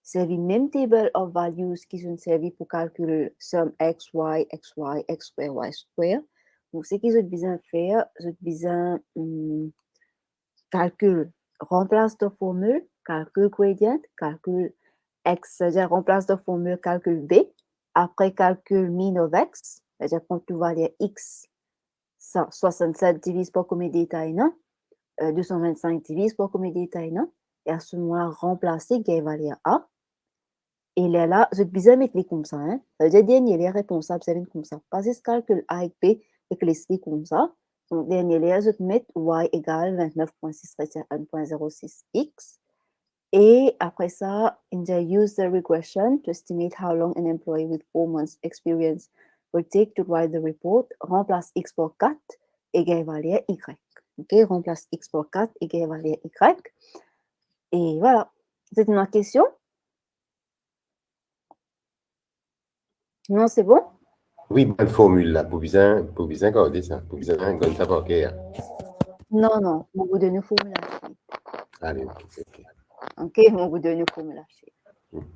servi même table of values qui sont servis pour calculer somme x, y, x square, y square. Donc, ce qu'ils ont besoin de faire, ils ont besoin calcul, remplace de formule, calcul gradient, calcul x, c'est-à-dire remplace de formule, calcul b, après calcul mean of x, c'est-à-dire prendre tout valeur x, 67 divise par combien de détails, non? 225 divise par combien de détails, non? Et à ce moment-là, remplacer gain valeur a. Et là, je besoin de mettre les comme ça, hein? Ça veut dire, dernier, les responsables, c'est comme ça. Passer ce calcul a et b, et que les comme ça. Donc, dernier, je vais mettre y égale 29.631.06x. Et après ça, in the use the regression to estimate how long an employee with 4 months experience will take to write the report, remplace x par 4 égale valeur y. OK, remplace x par 4 égale valeur y. Et voilà. C'est une question? Non, c'est bon? Oui, bonne formule là, pour bien garder ça, pour bien garder ça par cœur. Non, non, on vous donne une formule. Allez, ok. OK, on vous donne une formule.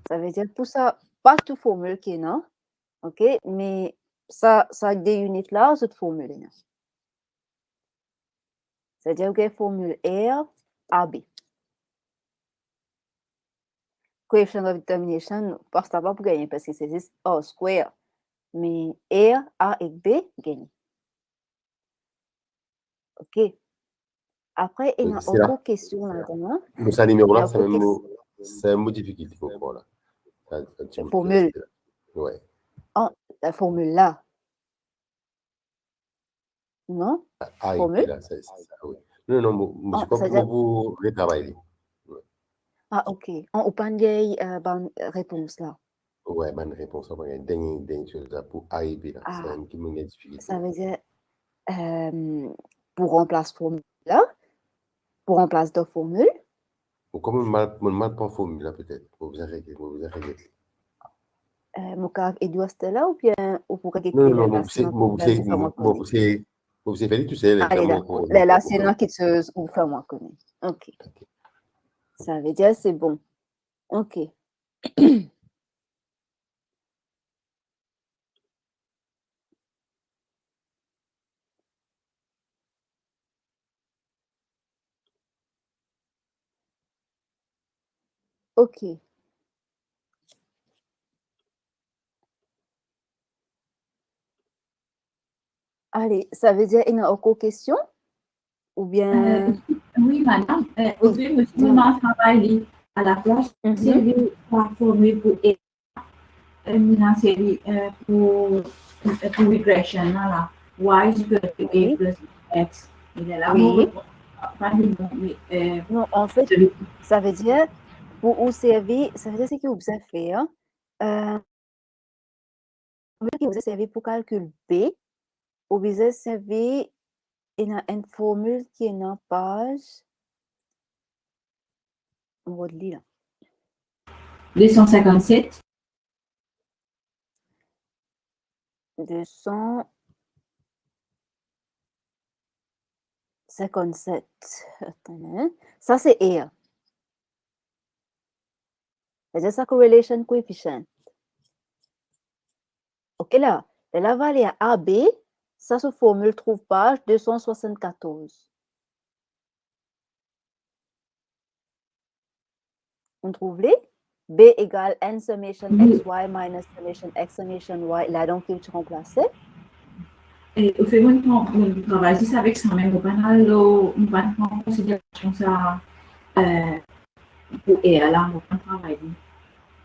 Ça veut dire pour ça, pas toute formule qui est non. OK, mais ça des unités là, cette formule là. C'est-à-dire que formule R, AB. Coefficient of determination, pas ça va pour gagner parce que c'est juste A square. Mais R, A et B gagnent. OK. Après, il y a C'est là. autre question là-dedans. Pour ça, numéro là, Il y a c'est un mot difficile, il faut croire là. La formule. Ouais. Ah, la formule là. Non? Ah, Formule? là, c'est ça, oui. Non, je comprends pour retravailler. Ah, OK. On pas une bonne réponse là. Ouais, bonne réponse. On va dernière chose là pour A et B là. Ah, c'est un qui me difficile. ça veut dire pour remplacer formule là, pour remplacer deux formules. Ou comme mal pour formule là peut-être. Vous arrêtez. Mon cas est doit là ou bien ou pour régler Non, là, c'est fait tout seul. allez, d'accord. Là, c'est une enquêteuse ou fais-moi connaître. OK. Ça veut dire c'est bon. OK. OK. Allez, ça veut dire il y a encore question? Ou bien... Oui, madame. Aujourd'hui, monsieur m'a travaillé à la place. C'est la formule pour une série pour regression. Là. Y is equal to A plus X. Il est là. Oui. Non, en fait, ça veut dire pour observer, ça veut dire ce que vous observez. Vous observez pour calcul B, vous observez il y a une formule qui est dans page. On va le lire. 257. 257. Attends, ça, c'est R. C'est ça, correlation coefficient. OK, là, la valeur AB, ça se formule trouve page 274. On trouve les B égale N summation XY minus summation X summation Y. Là, donc, tu remplaces. Et au fait, mon travail, c'est avec ça même. On va prendre en considération ça pour là, on va travailler.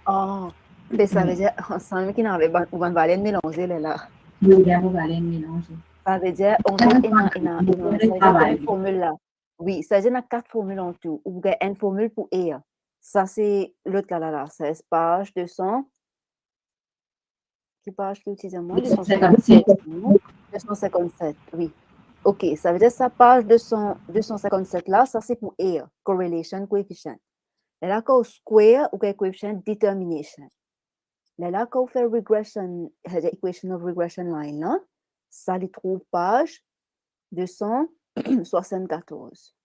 Oh, mais ça veut dire, ensemble, qui n'avait pas, on va aller mélanger là. Oui, on va aller mélanger. Ça veut dire, on a une formule là. Oui, ça veut dire, on a 4 formules en tout. Ou une formule pour E. Ça, c'est l'autre là. C'est page 200. Quelle page qui utilise moi? 257. 257, oui. OK, ça veut dire, ça page 257 là, ça c'est pour E, correlation coefficient. Là, quand on square ou coefficient determination. Là, quand on fait regression, equation of regression line là, ça les trouve page 200. 74.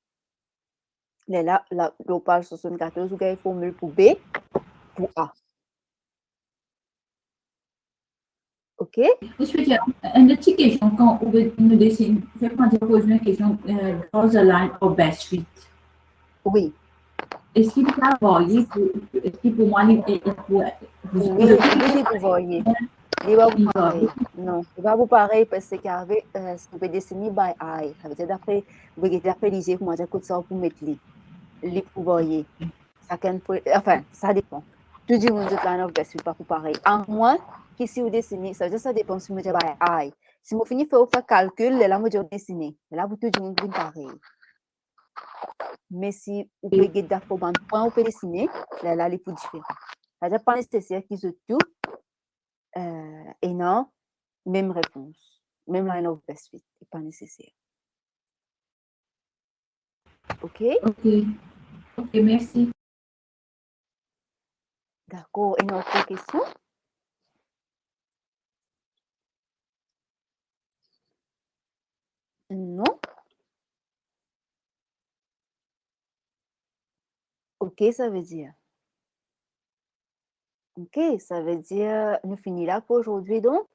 Là, la page 74, vous avez une formule pour B, pour A. OK? Je veux dire, une petite question, quand on veut nous dessiner, c'est quand je pose une question, draw the line of best fit. Oui. Est-ce qu'il peut varier, est-ce qu'il pour moi, Oui, vous voyez. Il va vous pareil. Non, il va vous pareil parce que si vous pouvez dessiner by eye, ça veut dire d'après, vous pouvez d'après les yeux, comment dire, que ça pour mettre les pour voyer. Enfin, ça dépend. Tout du monde de line of best fit, pas pour pareil. À moins que si vous dessinez, ça veut dire ça dépend si vous dites by eye. Si vous finissez faire calcul, là, vous dites dessiner. Là, vous tout du monde pareil. Mais si vous pouvez get d'accord dans point, vous pouvez dessiner, là, les plus différents. Ça n'est pas nécessaire qu'ils se tout. Et non, même réponse. Même line of best fit, n'est pas nécessaire. OK? Ok, merci. D'accord. Une autre question? Non? OK, ça veut dire. OK, ça veut dire nous finissons là pour aujourd'hui donc.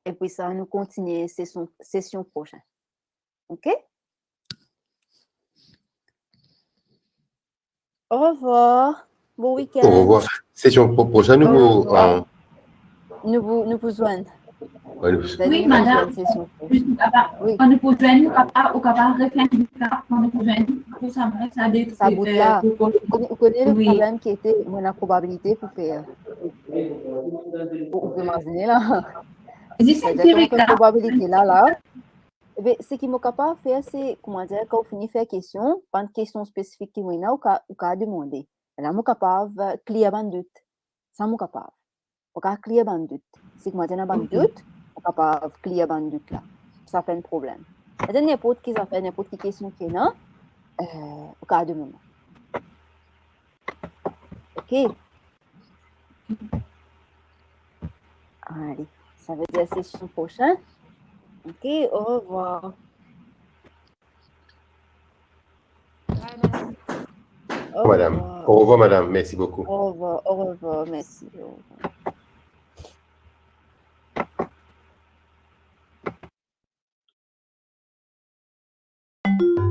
Et puis ça, nous continuer session prochaine. OK? Au revoir. Bon week-end. Au revoir. Session prochaine, Au nous revoir. Nous vous joignons. Oui, madame. Oui. On ne peut pas au capable de faire une carte, on ne peut pas ça Ça bout là. Vous connaissez le Oui. problème qui était la probabilité pour faire. Vous imaginez là. C'est-à-dire qu'on fait une probabilité là. Eh bien, ce qu'il est capable de faire, c'est, comment dire, quand on finit de faire question, pas une question spécifique qui est là, ou qu'à demander. Là, on est capable de clear un doute. Ça, on est capable. On est clear un doute. Si comment dire, on a un doute, on est capable de clear un doute là. Ça fait un problème. C'est n'importe qui, ça fait n'importe quelle question qui est là, au cas de moment. OK? Allez, ça veut dire session prochaine. OK, au revoir. Madame. Au revoir, madame. Merci beaucoup. Au revoir, merci. Au revoir.